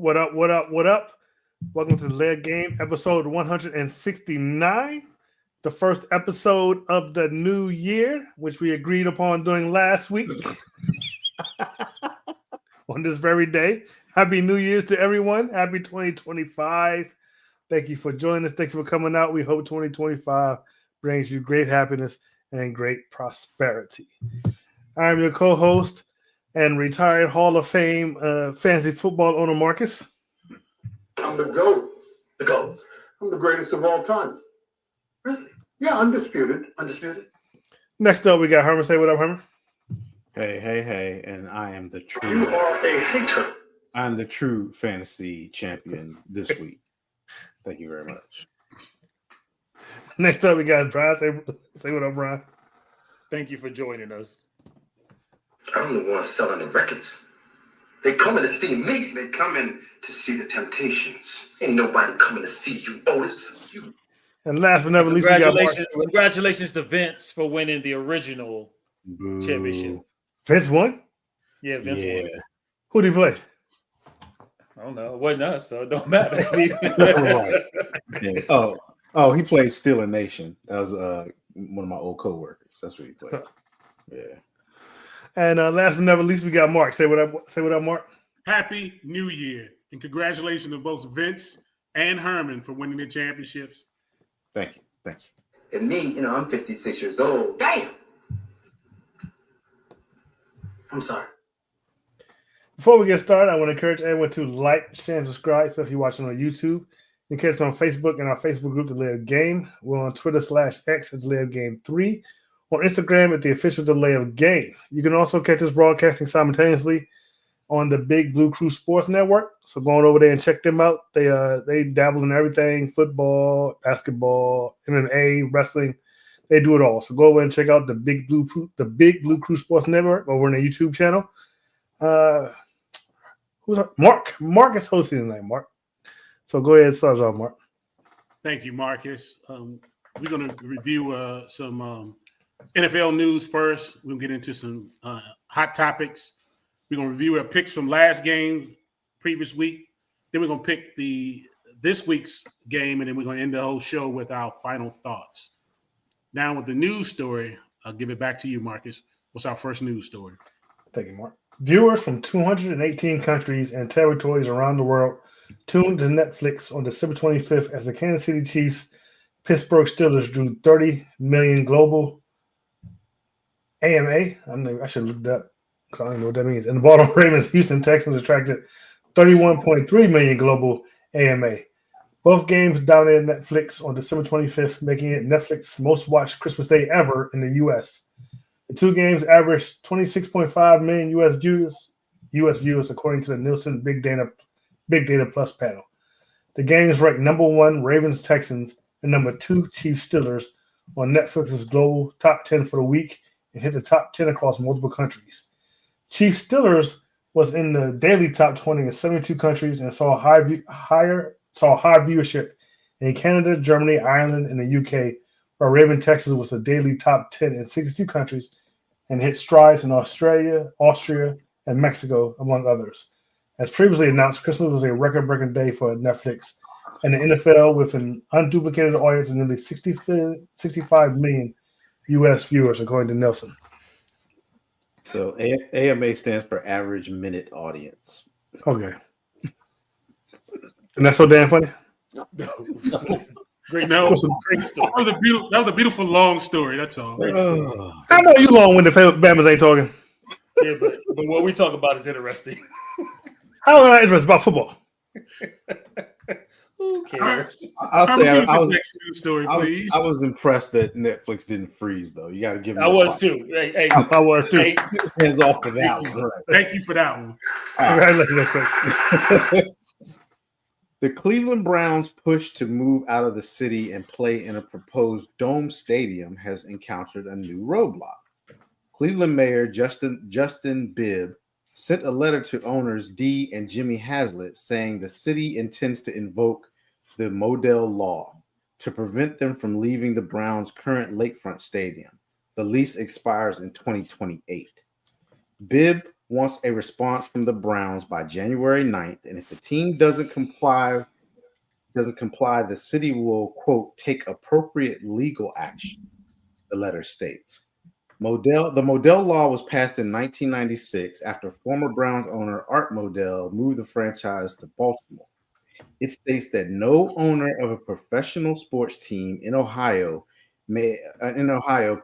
What up? What up? What up? Welcome to the Leg Game, episode 169, the first episode of the new year, which we agreed upon doing last week on this very day. Happy New Year's to everyone. Happy 2025. Thank you for joining us. Thank you for coming out. We hope 2025 brings you great happiness and great prosperity. I'm your co-host and retired Hall of Fame fantasy football owner, Marcus. I'm the GOAT. The GOAT. I'm the greatest of all time. Really? Yeah, undisputed. Undisputed? Next up, we got Herman. Say what up, Herman. Hey, and I am the You true. are a hater. I'm the true fantasy champion this week. Thank you very much. Next up, we got Brian. Say what up, Brian. Thank you for joining us. I'm the one selling the records. They coming to see me. They coming to see the Temptations. Ain't nobody coming to see you, Otis. You. And last but not least, we got Mark. Congratulations to Vince for winning the original championship. Vince won? Yeah, Vince won. Who did he play? I don't know. It wasn't us, so it don't matter. Right. Yeah. Oh, he played Steeler Nation. That was one of my old coworkers. That's what he played. Yeah. And last but not least, we got Mark. Say what up, Mark. Happy New Year, and congratulations to both Vince and Herman for winning the championships. Thank you. And me, I'm 56 years old. Damn! I'm sorry. Before we get started, I want to encourage everyone to like, share, and subscribe, especially if you're watching on YouTube. You can catch us on Facebook and our Facebook group, The Live Game. We're on Twitter /X at The Live Game 3. On Instagram at the official Delay of Game. You can also catch us broadcasting simultaneously on the Big Blue Crew Sports Network. So go on over there and check them out. They dabble in everything: football, basketball, MMA, wrestling. They do it all. So go over and check out the Big Blue Crew Sports Network over on their YouTube channel. Mark? Mark is hosting tonight, Mark. So go ahead and start us off, Mark. Thank you, Marcus. We're going to review some NFL news first. We'll get into some hot topics. We're going to review our picks from last game, previous week. Then we're going to pick this week's game, and then we're going to end the whole show with our final thoughts. Now with the news story, I'll give it back to you, Marcus. What's our first news story? Thank you, Mark. Viewers from 218 countries and territories around the world tuned to Netflix on December 25th as the Kansas City Chiefs Pittsburgh Steelers drew 30 million global AMA. I should look that up because I don't know what that means. And the Baltimore Ravens Houston Texans attracted 31.3 million global AMA. Both games dominated Netflix on December 25th, making it Netflix's most watched Christmas Day ever in the U.S. The two games averaged 26.5 million U.S. viewers, according to the Nielsen Big Data Plus panel. The games ranked number 1 Ravens Texans and number 2 Chiefs Steelers on Netflix's global top 10 for the week and hit the top 10 across multiple countries. Chiefs Steelers was in the daily top 20 in 72 countries and saw high viewership in Canada, Germany, Ireland, and the UK, while Raven Texas was the daily top 10 in 62 countries and hit strides in Australia, Austria, and Mexico, among others. As previously announced, Christmas was a record-breaking day for Netflix and the NFL with an unduplicated audience of nearly 65 million U.S. viewers, according to Nielsen. So AMA stands for average minute audience. Okay. And that's so damn funny? Great story. That was a beautiful long story. That's all. I know you long when the Bama's ain't talking. Yeah, but what we talk about is interesting. How am I interested about football? Who cares? I'll say next news story, please. I was impressed that Netflix didn't freeze, though. You got to give me. I was too. Hey, I was too. Hey, hands off for that one. Right. Thank you for that one. Congratulations. The Cleveland Browns' push to move out of the city and play in a proposed dome stadium has encountered a new roadblock. Cleveland Mayor Justin Bibb sent a letter to owners Dee and Jimmy Haslett saying the city intends to invoke the Modell Law to prevent them from leaving the Browns' current lakefront stadium. The lease expires in 2028. Bibb wants a response from the Browns by January 9th, and if the team doesn't comply, the city will, quote, take appropriate legal action, the letter states. The Modell Law was passed in 1996 after former Browns owner Art Modell moved the franchise to Baltimore. It states that no owner of a professional sports team in Ohio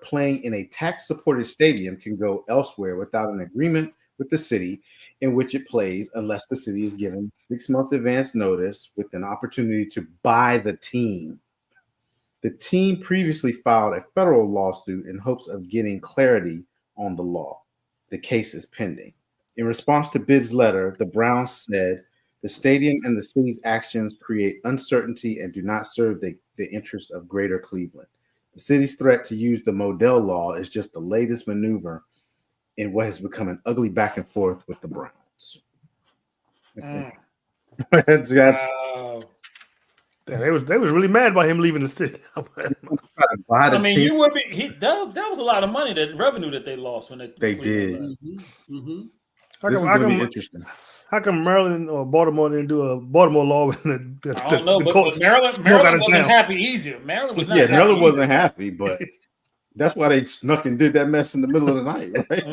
playing in a tax-supported stadium can go elsewhere without an agreement with the city in which it plays, unless the city is given 6 months advance notice with an opportunity to buy the team. The team previously filed a federal lawsuit in hopes of getting clarity on the law. The case is pending. In response to Bibb's letter, the Browns said the stadium and the city's actions create uncertainty and do not serve the interest of Greater Cleveland. The city's threat to use the Modell Law is just the latest maneuver in what has become an ugly back and forth with the Browns. That's Wow. Yeah, they was really mad about him leaving the city. I mean, you would be. That was a lot of money, that revenue that they lost when they did. This is going to be interesting. How come Maryland or Baltimore didn't do a Baltimore law when I don't know, but Maryland wasn't happy either. Maryland was not happy. Maryland wasn't happy, but that's why they snuck and did that mess in the middle of the night, right?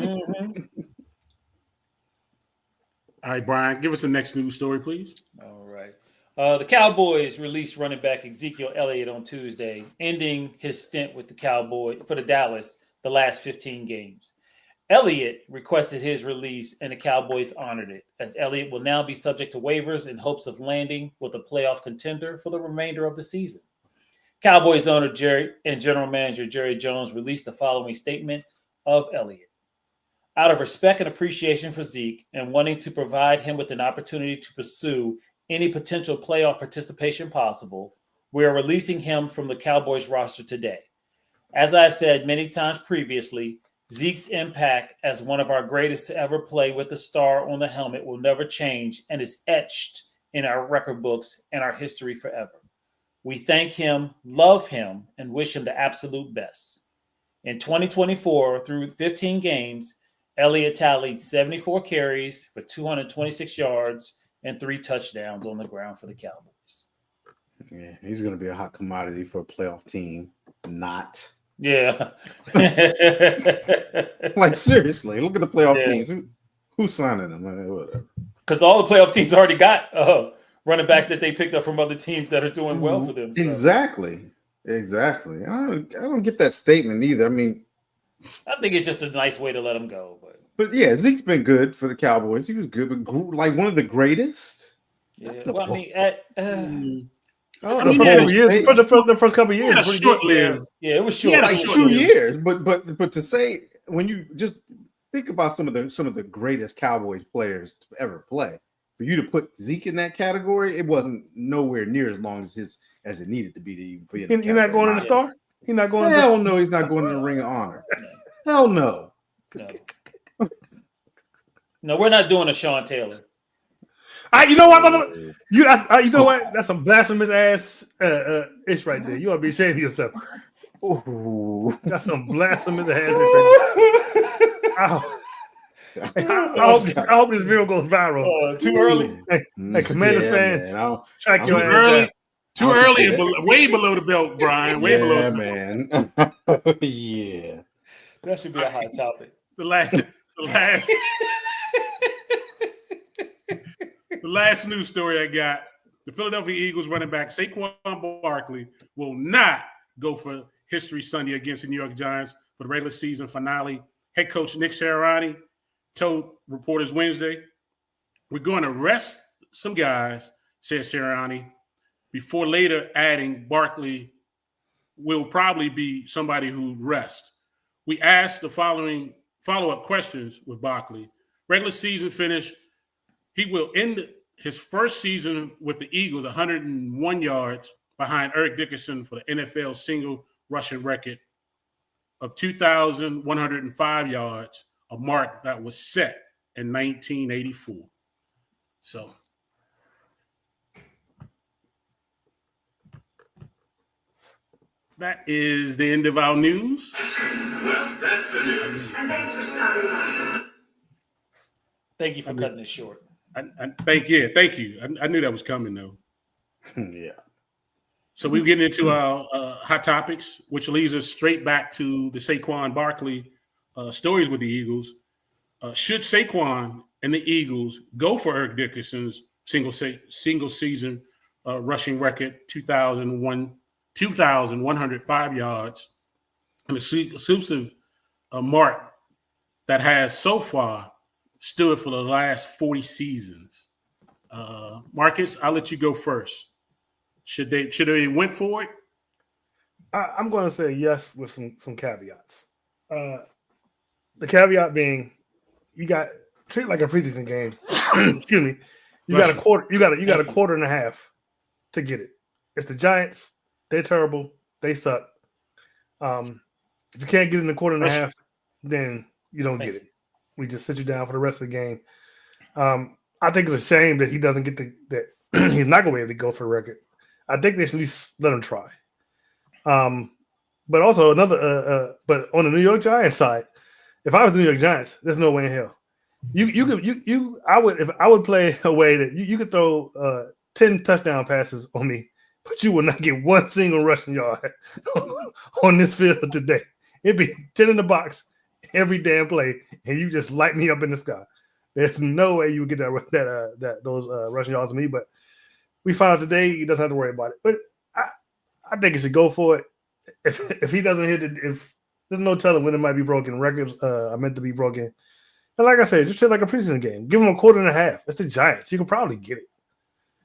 All right, Brian, give us the next news story, please. All right. The Cowboys released running back Ezekiel Elliott on Tuesday, ending his stint with the Cowboys for the Dallas the last 15 games. Elliott requested his release, and the Cowboys honored it, as Elliott will now be subject to waivers in hopes of landing with a playoff contender for the remainder of the season. Cowboys owner Jerry and general manager Jerry Jones released the following statement of Elliott. Out of respect and appreciation for Zeke and wanting to provide him with an opportunity to pursue any potential playoff participation possible, we are releasing him from the Cowboys roster today. As I've said many times previously, Zeke's impact as one of our greatest to ever play with the star on the helmet will never change and is etched in our record books and our history forever. We thank him, love him, and wish him the absolute best. In 2024, through 15 games, Elliott tallied 74 carries for 226 yards and 3 touchdowns on the ground for the Cowboys. Yeah, he's going to be a hot commodity for a playoff team. Not. Yeah. Like, seriously, look at the playoff teams. Who's signing them? Whatever. Because all the playoff teams already got running backs that they picked up from other teams that are doing well for them. So. Exactly. I don't get that statement either. I mean, I think it's just a nice way to let him go. But yeah, Zeke's been good for the Cowboys. He was good, but like one of the greatest. Yeah. Well, I mean, for the first couple of years, Yeah, short-lived. Yeah, it was short. Like 2 years, but to say, when you just think about some of the greatest Cowboys players to ever play, for you to put Zeke in that category, it wasn't nowhere near as long as it needed to be to even put in. He's not going in the star. He's not going. Hell no, he's not going in the Ring of Honor. Hell no. No, we're not doing a Sean Taylor. You know what? You know what? That's some blasphemous ass ish right there. You ought to be ashamed of yourself. Ooh. That's some blasphemous ass ish right there. I hope this video goes viral. Too early. Hey, Commanders fans, track your ass. Too early and way below the belt, Brian. Way below the belt. Man. Yeah. That should be a hot topic. The last news story I got: the Philadelphia Eagles running back Saquon Barkley will not go for History Sunday against the New York Giants for the regular season finale. Head coach Nick Sirianni told reporters Wednesday, "We're going to rest some guys," said Sirianni, before later adding Barkley will probably be somebody who rests. We asked the following follow-up questions with Barkley. Regular season finish. He will end his first season with the Eagles 101 yards behind Eric Dickerson for the NFL single rushing record of 2,105 yards, a mark that was set in 1984. So that is the end of our news. Well, that's the news. And thanks for stopping by. Thank you for cutting it short. Thank you. I knew that was coming though. Yeah. So we're getting into our hot topics, which leads us straight back to the Saquon Barkley stories with the Eagles. Should Saquon and the Eagles go for Eric Dickerson's single season rushing record, 2,105 yards, an exclusive mark that has so far stood for the last 40 seasons? Marcus, I'll let you go first. Should they went for it? I'm going to say yes with some caveats. The caveat being, you got treat it like a preseason game. Excuse me. You got a quarter. You got a quarter and a half to get it. It's the Giants. They're terrible. They suck. If you can't get it in a quarter and a half, then you don't get it. We just sit you down for the rest of the game. I think it's a shame that he doesn't get that he's not going to be able to go for a record. I think they should at least let him try. But also but on the New York Giants side, if I was the New York Giants, there's no way in hell. I would play a way that you could throw 10 touchdown passes on me, but you will not get one single rushing yard on this field today. It'd be 10 in the box every damn play, and you just light me up in the sky. There's no way you would get those rushing yards on me. But we found out today he doesn't have to worry about it. But I think he should go for it. If he doesn't hit it, if there's no telling when it might be broken. Records are meant to be broken. And like I said, just treat it like a preseason game. Give him a quarter and a half. It's the Giants. You can probably get it.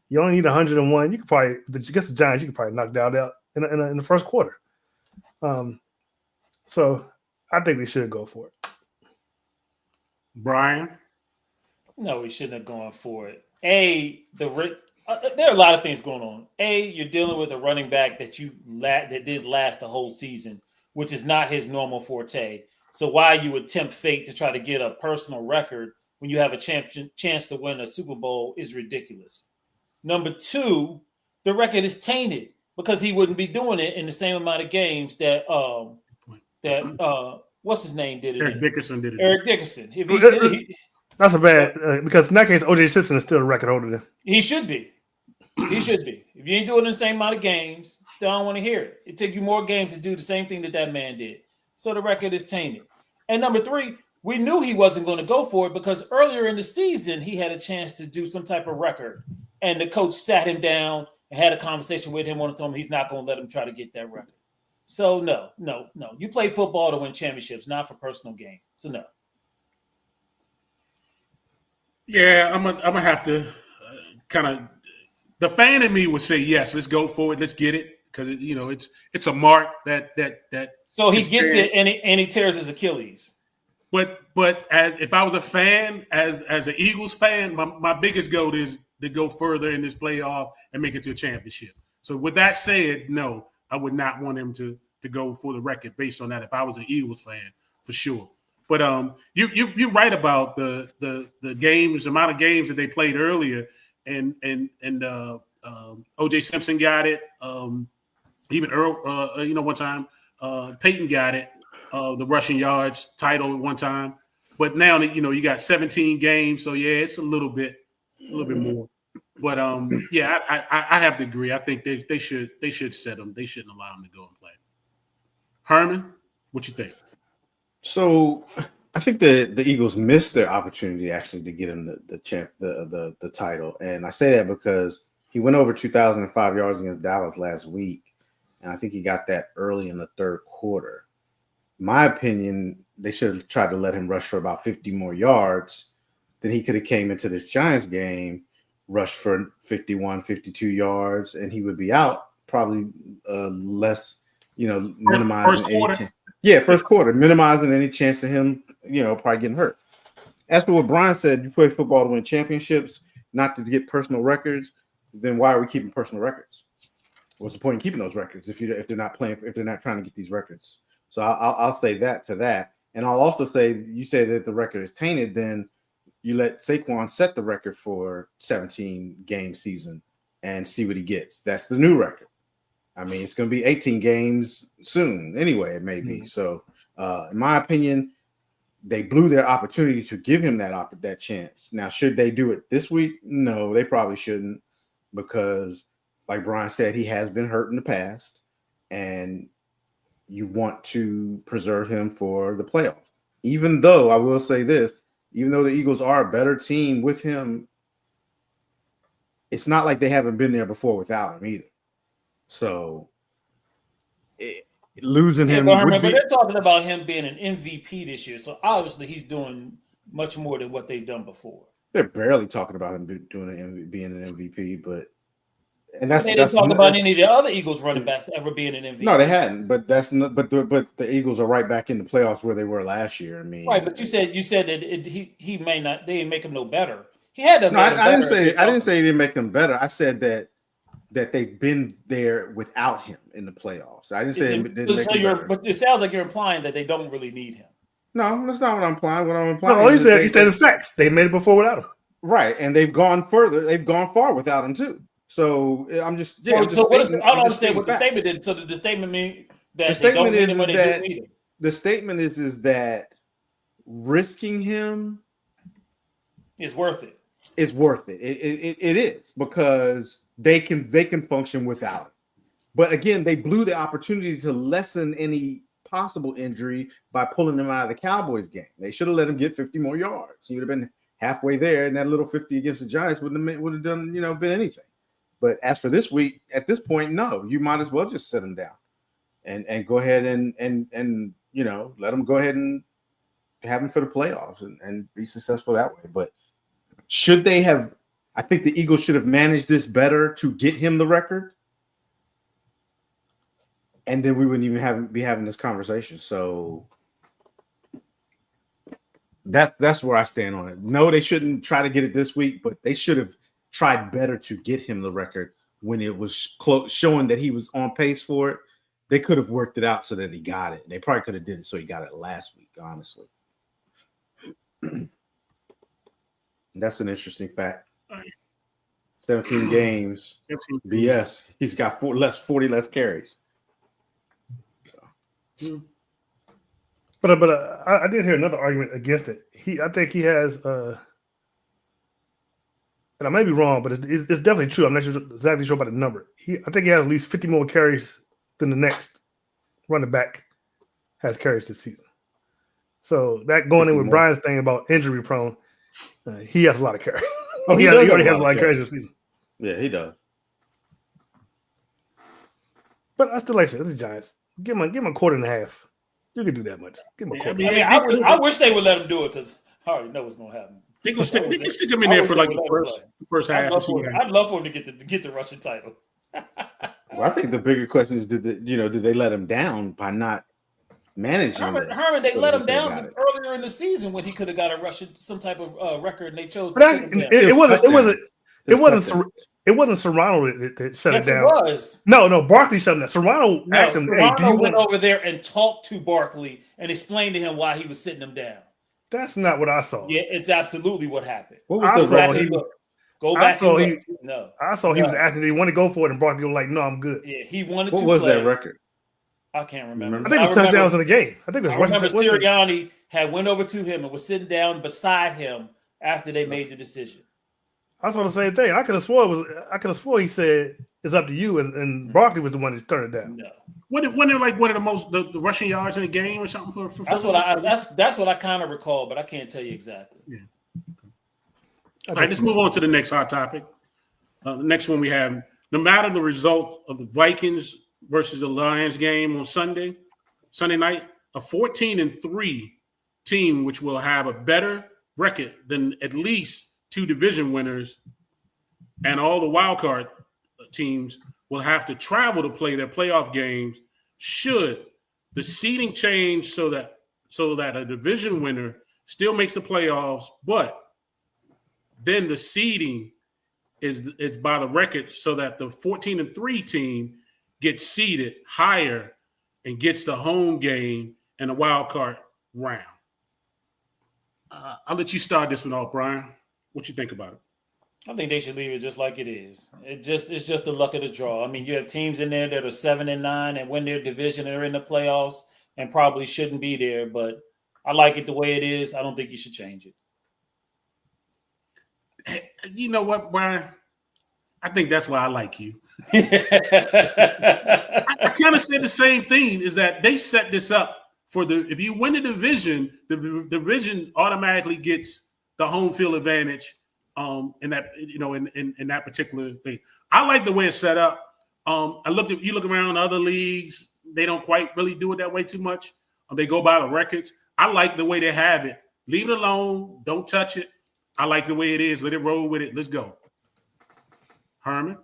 You only need 101. You could probably against the Giants. You could probably knock that out in the first quarter. So I think they should go for it. Brian? No, we shouldn't have gone for it. There are a lot of things going on. You're dealing with a running back that did last the whole season, which is not his normal forte. So why you would tempt fate to try to get a personal record when you have a chance to win a Super Bowl is ridiculous. Number two, the record is tainted because he wouldn't be doing it in the same amount of games that what's his name did it. Eric Dickerson did it. Eric Dickerson. That's a bad because in that case, O.J. Simpson is still a record holder. Then he should be. He should be. If you ain't doing the same amount of games, I don't want to hear it. It took you more games to do the same thing that man did. So the record is tainted. And number three, we knew he wasn't going to go for it because earlier in the season, he had a chance to do some type of record. And the coach sat him down and had a conversation with him and told him he's not going to let him try to get that record. So no. You play football to win championships, not for personal gain. So no. Yeah, I'm gonna have to kind of. The fan in me would say yes. Let's go for it. Let's get it because it's a mark that. So he gets it and he tears his Achilles. But if I was a fan, as an Eagles fan, my biggest goal is to go further in this playoff and make it to a championship. So with that said, no, I would not want him to go for the record based on that. If I was an Eagles fan, for sure. But you're right about the games, the amount of games that they played earlier, and O.J. Simpson got it. Even Earl, one time Peyton got it, the rushing yards title at one time. But now you got 17 games, so yeah, it's a little bit more. But I have to agree. I think they should set him. They shouldn't allow him to go and play. Herman, what you think? So I think the Eagles missed their opportunity actually to get him the title, and I say that because he went over 2,005 yards against Dallas last week, and I think he got that early in the third quarter. In my opinion, they should have tried to let him rush for about 50 more yards. Then he could have came into this Giants game, rushed for 51, 52 yards, and he would be out probably less, minimizing first quarter. First quarter, minimizing any chance of him, probably getting hurt. As for what Brian said, you play football to win championships, not to get personal records. Then why are we keeping personal records? What's the point in keeping those records if they're not trying to get these records? So I'll say that to that, and I'll also say you say that the record is tainted. Then you let Saquon set the record for 17 game season and see what he gets. That's the new record. I mean, it's going to be 18 games soon. Anyway, it may be. So, in my opinion, they blew their opportunity to give him that chance. Now, should they do it this week? No, they probably shouldn't, because like Brian said, he has been hurt in the past, and you want to preserve him for the playoffs. Even though I will say this, even though the Eagles are a better team with him, it's not like they haven't been there before without him either. So losing him But would remember, be, they're talking about him being an MVP this year. So obviously he's doing much more than what they've done before. they're barely talking about him being an MVP, but that's They didn't talk about any of the other Eagles running backs ever being an MVP. No, they hadn't. But that's not. But the Eagles are right back in the playoffs where they were last year. I mean, right. But you said that he may not. They didn't make him no better. He had to. No, I didn't say he didn't make them better. I said that they've been there without him in the playoffs. I didn't say it didn't make them better. But it sounds like you're implying that they don't really need him. No, that's not what I'm implying. What I'm implying. No, he said the facts. They made it before without him. Right, and they've gone further. They've gone far without him too. So I'm just I don't understand what the statement did. So did the statement mean that they don't need him or they do need him? The statement is that risking him is worth it. It's worth it. It is, because they can function without it. But again, they blew the opportunity to lessen any possible injury by pulling him out of the Cowboys game. They should have let him get 50 more yards. He would have been halfway there, and that little 50 against the Giants would have done been anything. But as for this week, at this point, no, you might as well just sit him down and go ahead and let him go ahead and have him for the playoffs and be successful that way. But should they have? I think the Eagles should have managed this better to get him the record, and then we wouldn't even be having this conversation. So that's where I stand on it. No, they shouldn't try to get it this week, but they should have tried better to get him the record when it was showing that he was on pace for it. They could have worked it out so that he got it. They probably could have did it so he got it last week, honestly. That's an interesting fact. 17 games. 17. BS. He's got 40 less carries. So. But I did hear another argument against it. I think he has and I may be wrong, but it's definitely true. I'm not exactly sure about the number. I think he has at least 50 more carries than the next running back has carries this season. So that going in with Brian's thing about injury prone, he has a lot of carries. He already has a lot of carries this season. Yeah, he does. But I still like to say, this is Giants. Give him a quarter and a half. You can do that much. Give him a quarter. I wish they would let him do it, because I already know what's going to happen. They can stick him in there for like the first half. I'd love for him to get the rushing title. Well, I think the bigger question is, did they let him down by not managing Herman, they let him down earlier in the season when he could have got a rushing some type of record, and they chose. It wasn't Serrano that shut it down. It was. No, Barkley shut him down. Serrano asked him, "Hey, do you went over there and talked to Barkley and explained to him why he was sitting him down?" That's not what I saw. Yeah, it's absolutely what happened. What was the record? Go back and look. No. I saw he was asking, did he want to go for it? And Barkley was like, no, I'm good. Yeah, he wanted what to was play. That record? I can't remember. I think it was touchdowns in the game. I remember Sirianni had went over to him and was sitting down beside him after they made the decision. I saw the same thing. I could have swore he said it's up to you, and Barkley was the one that turned it down. No. Wasn't it like one of the most the rushing yards in the game or something for that's what I kind of recall, but I can't tell you exactly. Yeah. All right, let's move on to the next hot topic. The next one we have, no matter the result of the Vikings versus the Lions game on Sunday night, a 14-3 team, which will have a better record than at least 2 division winners, and all the wild card teams will have to travel to play their playoff games should the seeding change so that a division winner still makes the playoffs, but then the seeding is by the record so that the 14-3 team gets seeded higher and gets the home game and the wild card round. I'll let you start this one off, Brian. What you think about it? I think they should leave it just like it is. It's just the luck of the draw. I mean, you have teams in there that are 7-9 and win their division and are in the playoffs and probably shouldn't be there, but I like it the way it is. I don't think you should change it. You know what, Brian? I think that's why I like you. Yeah, I kind of said the same thing. Is that they set this up for if you win the division automatically gets the home field advantage. In that in that particular thing, I like the way it's set up. You look around other leagues, they don't quite really do it that way too much. They go by the records. I like the way they have it. Leave it alone. Don't touch it. I like the way it is. Let it roll with it. Let's go. Herman?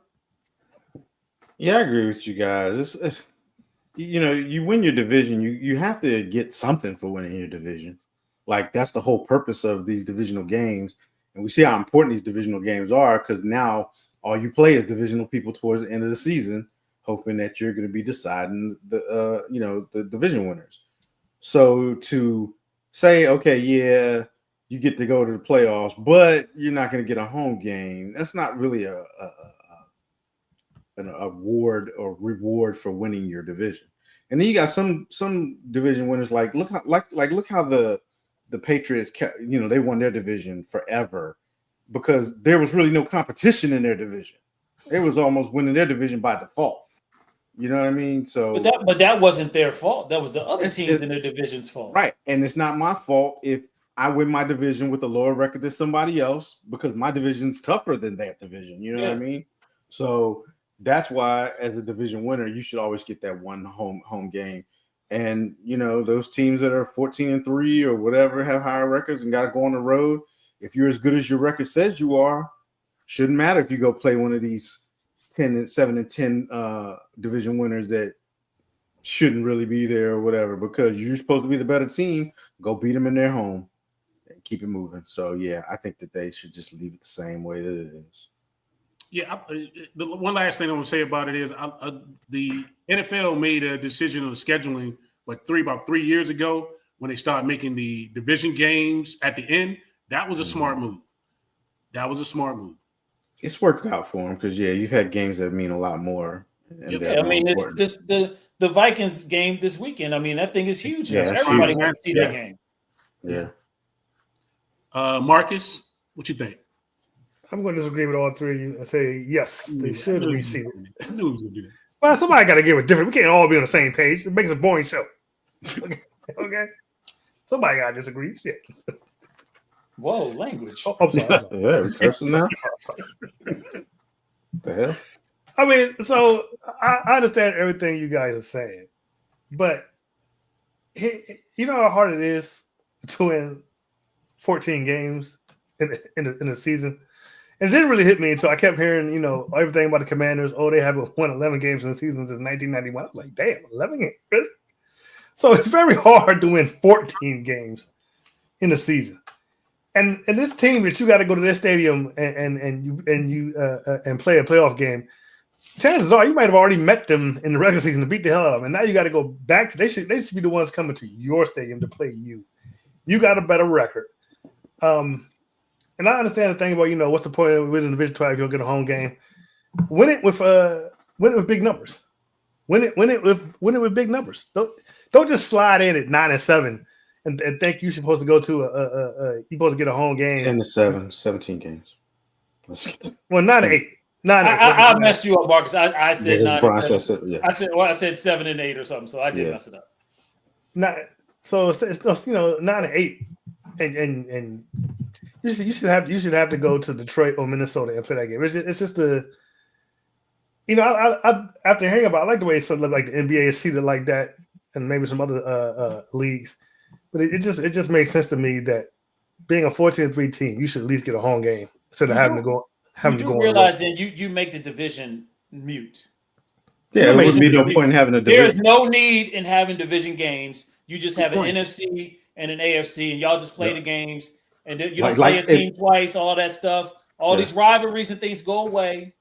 Yeah, I agree with you guys. You win your division, you have to get something for winning your division. Like, that's the whole purpose of these divisional games. And we see how important these divisional games are, because now all you play is divisional people towards the end of the season, hoping that you're going to be deciding the division winners. So to say, okay, yeah, you get to go to the playoffs, but you're not going to get a home game, that's not really an award or reward for winning your division. And then you got some division winners, look how the Patriots they won their division forever because there was really no competition in their division. It was almost winning their division by default. You know what I mean? So, but that wasn't their fault. That was the other teams in their division's fault. Right. And it's not my fault if I win my division with a lower record than somebody else, because my division's tougher than that division. You know what I mean? So that's why, as a division winner, you should always get that one home game. And those teams that are 14-3 or whatever have higher records and got to go on the road. If you're as good as your record says you are, shouldn't matter if you go play one of these 7-10 division winners that shouldn't really be there or whatever, because you're supposed to be the better team. Go beat them in their home and keep it moving. So yeah, I think that they should just leave it the same way that it is. Yeah, the one last thing I want to say about it is the NFL made a decision on scheduling about 3 years ago when they started making the division games at the end. That was a smart move. It's worked out for them because you've had games that mean a lot more. I mean, it's the Vikings game this weekend. I mean, that thing is huge. Yeah, everybody wants to see that game. Yeah. Marcus, what you think? I'm going to disagree with all three of you and say yes, they should reseed it. I knew he was going to do that. Well, somebody got to give it different. We can't all be on the same page. It makes a boring show. Okay. Somebody got to disagree. Shit. Whoa, language. Oh, I'm sorry. Yeah, we're cursing now. The hell? I mean, so I understand everything you guys are saying, but you know how hard it is to win 14 games in a season. And it didn't really hit me until I kept hearing, everything about the Commanders. Oh, they haven't won 11 games in the season since 1991. I was like, damn, 11 games, really? So it's very hard to win 14 games in a season. And this team that you got to go to their stadium and play a playoff game, chances are you might have already met them in the regular season to beat the hell out of them. And now you got to go back to they should be the ones coming to your stadium to play you. You got a better record. And I understand the thing about, what's the point of winning Division 12 if you don't get a home game? Win it with big numbers. Win it with big numbers. Don't just slide in at 9-7 and think you're supposed to go to you're supposed to get a home game. 10-7, 17 games. Well, 9-8. I messed you up, Marcus. I said 9. I said 7-8 or something, so I did mess it up. So it's 9-8, and you should have to go to Detroit or Minnesota and play that game. It's just I after hearing about, I like the way it's sort of like the NBA is seated like that, and maybe some other leagues, but it just makes sense to me that being a 14-3 team, you should at least get a home game instead of having to go. You do realize that you make the division mute. Yeah, there would be no point in having a division. There's no need in having division games. You just have an NFC and an AFC, and y'all just play the games, and you don't play a team twice. All that stuff, these rivalries and things go away.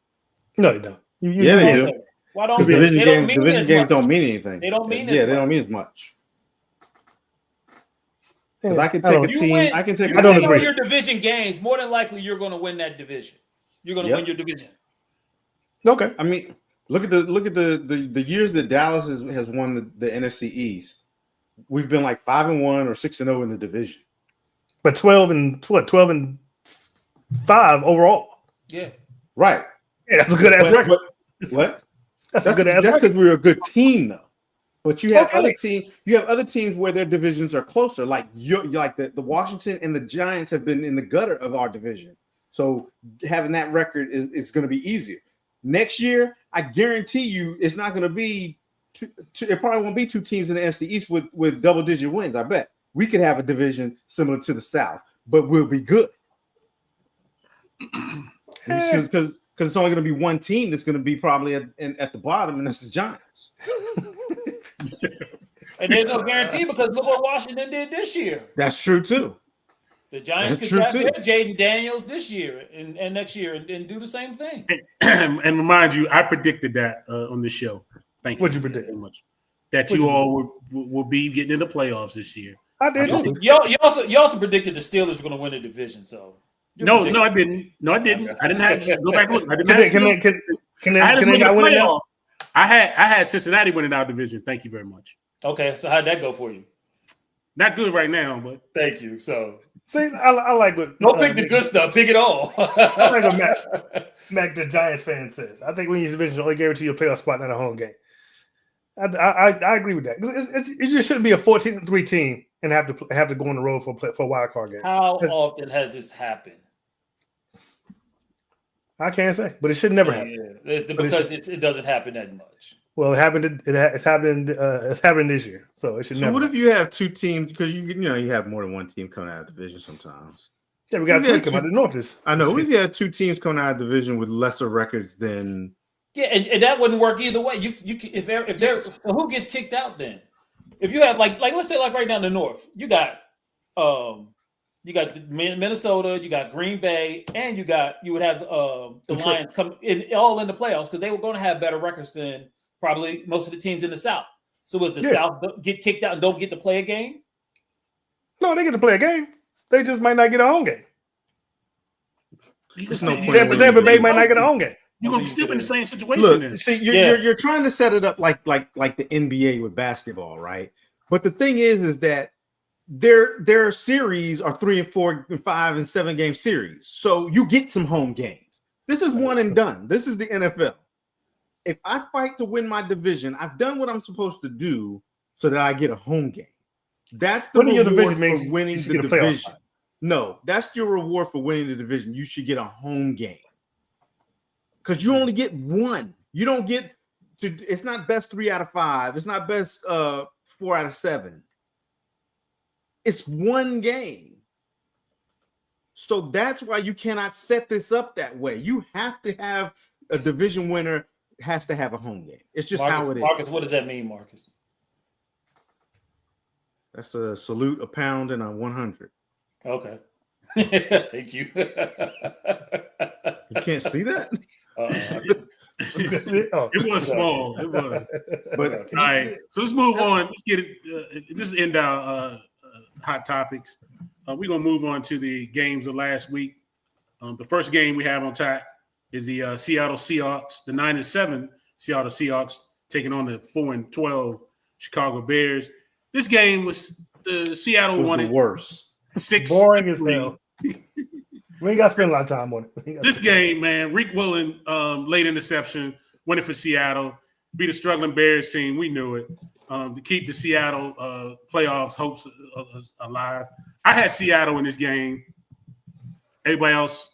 No, they don't. They do. Why don't division games don't mean anything? They don't mean they don't mean as much. Because I can take a team. I can take. I don't agree. Your division games, more than likely, you're going to win that division. You're going to win your division. Okay. I mean, look at the years that Dallas has won the NFC East. we've been like 5-1 or 6-0 in the division. But 12-5 overall. Yeah. Right. Yeah, that's a good ass record. What? That's a good ass That's record. because we're a good team, though. But you have Okay. other teams. You have other teams where their divisions are closer. Like you're like the Washington and the Giants have been in the gutter of our division. So having that record is going to be easier. Next year, I guarantee you, it's not going to be. It probably won't be two teams in the NFC East with double-digit wins. I bet we could have a division similar to the South, but we'll be good. Because it's only going to be one team that's going to be probably at the bottom, and that's the Giants. And there's no guarantee because look what Washington did this year. That's true too. The Giants That's could draft true, their too. Jaden Daniels this year and next year and do the same thing. And remind you, I predicted that on the show. Thank you. What'd you predict? very much. That What'd you you all will be getting in the playoffs this year. I did too. You also predicted the Steelers were going to win the division. So No, I didn't. No, I didn't. I didn't have go back and look. I didn't have Can they I can they not win it now? playoff. I had Cincinnati winning our division. Thank you very much. Okay, so how'd that go for you? Not good right now, but Thank you. So See, I like what don't pick the good stuff, pick it all. I like what Mac, the Giants fan, says. I think when your division only guarantee you a playoff spot, not a home game. I agree with that. It just shouldn't be a 14-3 team and have to go on the road for a wild card game. How often has this happened? I can't say, but it should never happen. Yeah, because it doesn't happen that much. Well, it happened. It's happening this year, so it should So never. what if you have two teams? Because you have more than one team coming out of division sometimes. Yeah, we got if you three had come out two- of the North. This I know we've had two teams coming out of division with lesser records than. Yeah, and that wouldn't work either way. You if they're so who gets kicked out then? If you have like let's say like right now in the North, you got Minnesota, you got Green Bay, and you would have the Detroit. Lions come all in the playoffs because they were going to have better records than probably most of the teams in the South. So was the South get kicked out and don't get to play a game? No, they get to play a game. They just might not get a home game. you There's can no still- point Tampa, Tampa Bay might not get a home game. You're gonna still be in the same situation. Look, then. see, Yeah. you're trying to set it up like the NBA with basketball, right? But the thing is that their series are 3 and 4 and 5 and 7 game series, so you get some home games. This is one and done. This is the NFL. If I fight to win my division, I've done what I'm supposed to do so that I get a home game. That's the Winning your reward division means for you winning should the get a playoff division. spot. No, that's your reward for winning the division. You should get a home game because you only get one. You don't get to. It's not best 3 out of 5. It's not best 4 out of 7. It's one game. So that's why you cannot set this up that way. You have to have a division winner has to have a home game. It's just how it is. Marcus, what does that mean, Marcus? That's a salute, a pound, and a 100. Okay. Thank you. You can't see that? Oh, It was small. It was. But All right. So let's move on. Let's get it. Just end our hot topics. We're gonna move on to the games of last week. The first game we have on tap is the Seattle Seahawks, the 9-7 Seattle Seahawks taking on the 4-12 Chicago Bears. This game was Seattle was won the it worst. 6-3. boring as hell. We ain't got to spend a lot of time on it. This game, man, Rick Willen, late interception, winning for Seattle, beat a struggling Bears team. We knew it. To keep the Seattle playoffs hopes alive. I had Seattle in this game. Everybody else?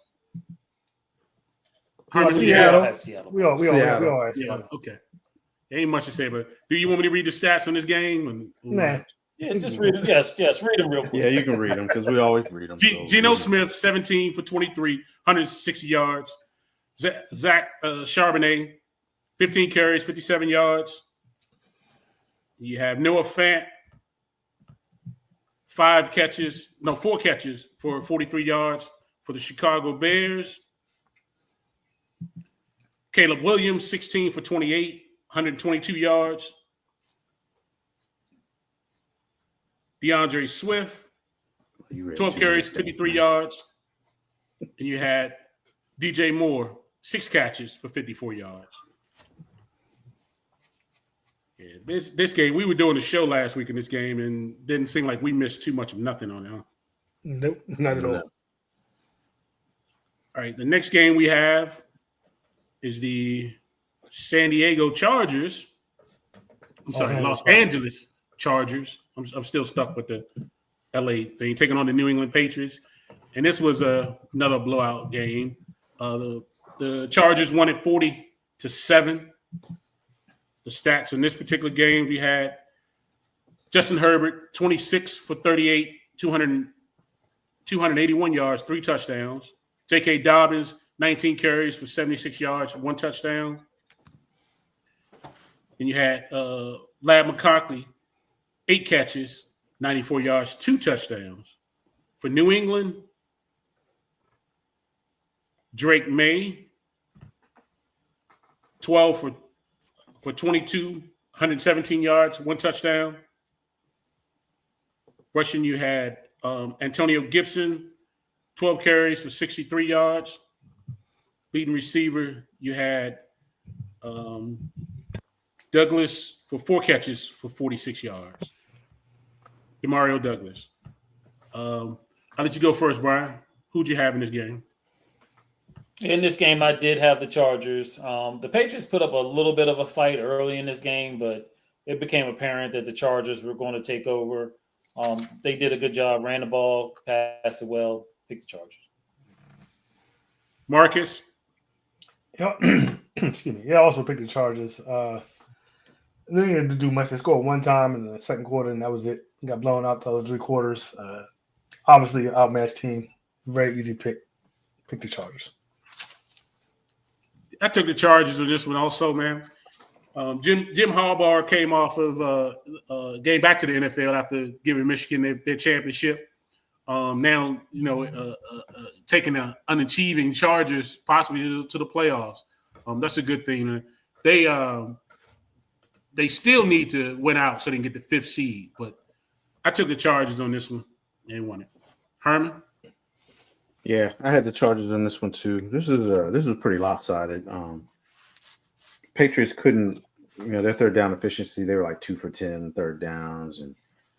Seattle. Seattle. We all Seattle. have Yeah, Seattle. okay. There ain't much to say, but do you want me to read the stats on this game? Nah. Yeah, just read them. Yes, read them real quick. Yeah, you can read them because we always read them. Geno Smith, 17 for 23, 160 yards. Zach Charbonnet, 15 carries, 57 yards. You have Noah Fant, 4 catches for 43 yards for the Chicago Bears. Caleb Williams, 16 for 28, 122 yards. DeAndre Swift, 12 carries, 53 yards. And you had DJ Moore, 6 catches for 54 yards. Yeah, this game, we were doing a show last week in this game, and didn't seem like we missed too much of nothing on it. Huh? Nope, not at all. All right, the next game we have is the San Diego Chargers. I'm sorry, Los Angeles Chargers. I'm still stuck with the LA thing, taking on the New England Patriots. And this was another blowout game. The Chargers won it 40-7. The stats in this particular game, we had Justin Herbert, 26 for 38, 281 yards, 3 touchdowns. J.K. Dobbins, 19 carries for 76 yards, 1 touchdown. And you had Lad McConkey, 8 catches, 94 yards, 2 touchdowns. For New England, Drake May, 12 for 22, 117 yards, 1 touchdown. Rushing, you had Antonio Gibson, 12 carries for 63 yards. Leading receiver, you had Douglas for 4 catches for 46 yards. Demario Douglas. I'll let you go first, Brian. Who'd you have in this game? In this game, I did have the Chargers. The Patriots put up a little bit of a fight early in this game, but it became apparent that the Chargers were going to take over. They did a good job, ran the ball, passed it well, picked the Chargers. Marcus? Yeah, excuse me. Yeah, I also picked the Chargers. They didn't do much. They scored 1 time in the second quarter, and that was it. Got blown out the other 3 quarters. Obviously, an outmatched team. Very easy pick. Pick the Chargers. I took the Chargers on this one also, man. Jim Harbaugh came off of getting back to the NFL after giving Michigan their championship. Now, taking the unachieving Chargers possibly to the playoffs. That's a good thing. They still need to win out so they can get the 5th seed. But I took the Chargers on this one and won it. Herman? Yeah, I had the Chargers on this one too. This is pretty lopsided. Patriots couldn't, their third down efficiency, they were like 2 for 10 third downs, and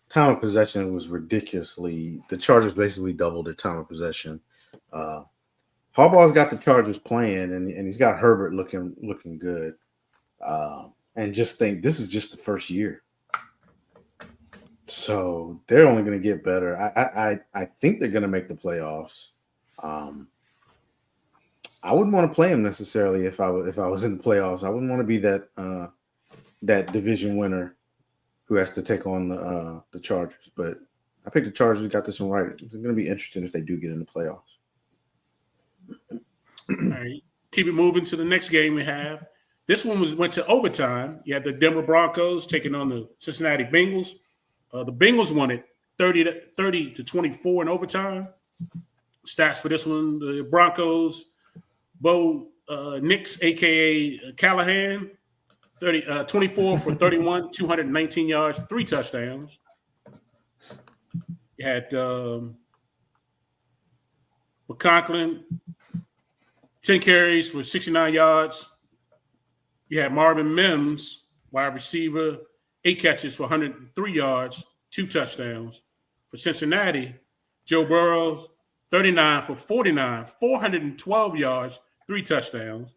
time of possession was ridiculously. The Chargers basically doubled their time of possession. Harbaugh's got the Chargers playing, and he's got Herbert looking good. And just think this is just the first year, so they're only going to get better. I think they're going to make the playoffs. I wouldn't want to play them necessarily if I was in the playoffs. I wouldn't want to be that division winner who has to take on the Chargers. But I picked the Chargers. Got this one right. It's going to be interesting if they do get in the playoffs. All right, keep it moving to the next game we have. This one went to overtime. You had the Denver Broncos taking on the Cincinnati Bengals. The Bengals won it 30-24 in overtime. Stats for this one: the Broncos, Bo Nix, aka Callahan, 24 for 31, 219 yards, 3 touchdowns. You had McConklin, 10 carries for 69 yards. You had Marvin Mims, wide receiver, 8 catches for 103 yards, 2 touchdowns. For Cincinnati, Joe Burrow, 39 for 49, 412 yards, 3 touchdowns.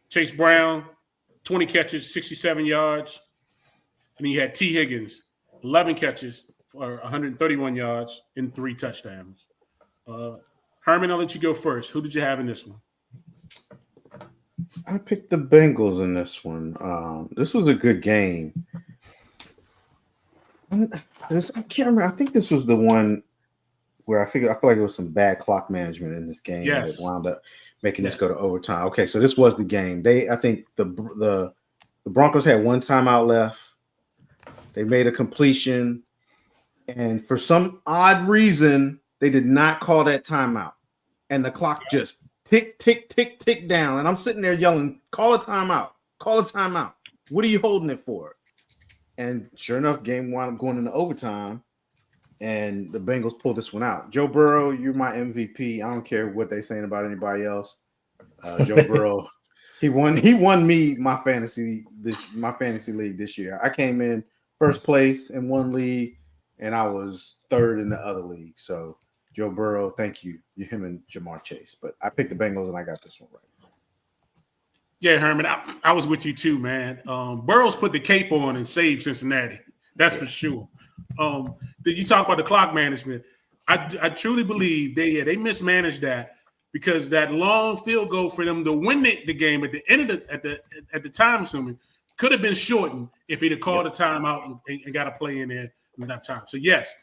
Chase Brown, 20 catches, 67 yards. And then you had T. Higgins, 11 catches for 131 yards and 3 touchdowns. Herman, I'll let you go first. Who did you have in this one? I picked the Bengals in this one. This was a good game. I can't remember. I think this was the one where I feel like it was some bad clock management in this game that wound up making this go to overtime. Okay, so this was the game. I think the Broncos had 1 timeout left. They made a completion, and for some odd reason, they did not call that timeout, and the clock just tick, tick, tick, tick down. And I'm sitting there yelling, "Call a timeout! Call a timeout! What are you holding it for?" And sure enough, game wound up going into overtime, and the Bengals pulled this one out. Joe Burrow, you're my MVP. I don't care what they're saying about anybody else. Joe Burrow He won me my fantasy league this year. I came in first place in one league, and I was third in the other league. So Joe Burrow, thank you. You're him and Jamar Chase. But I picked the Bengals, and I got this one right. Yeah, Herman, I was with you too, man. Burrows put the cape on and saved Cincinnati. That's for sure. Did you talk about the clock management? I truly believe they mismanaged that, because that long field goal for them to win the game at the end of at the time, assuming, could have been shortened if he'd have called a timeout and got a play in there enough time. So yes,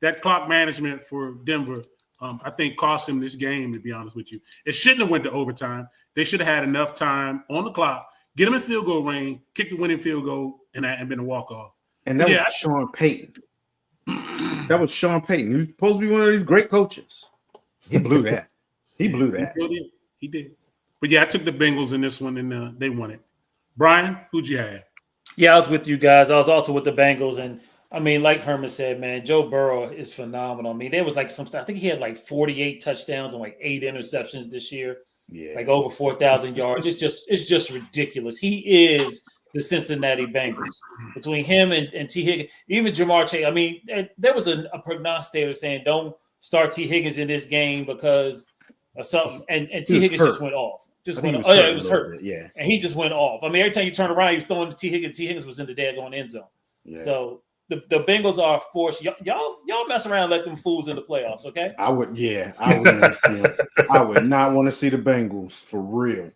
that clock management for Denver, I think, cost him this game. To be honest with you, it shouldn't have went to overtime. They should have had enough time on the clock, get him in field goal range, kick the winning field goal, and been a walk off. And that was Sean Payton. That was Sean Payton. He was supposed to be one of these great coaches. He blew that. He blew that. He did. But yeah, I took the Bengals in this one, and they won it. Brian, who'd you have? Yeah, I was with you guys. I was also with the Bengals, and I mean, like Herman said, man, Joe Burrow is phenomenal. I mean, there was like I think he had like 48 touchdowns and like 8 interceptions this year. Yeah, like over 4,000 yards. It's just ridiculous. He is the Cincinnati Bengals. Between him and T. Higgins, even Jamar Chase. I mean, there was a prognosticator saying don't start T. Higgins in this game because of something, and T. Higgins just went off. Just went. Oh yeah, it was hurt. Yeah, and he just went off. I mean, every time you turn around, he was throwing to T. Higgins. T. Higgins was in the daggone end zone. Yeah. So the Bengals are forced. Y'all mess around, and let them fools in the playoffs. Okay. I would not want to see the Bengals for real.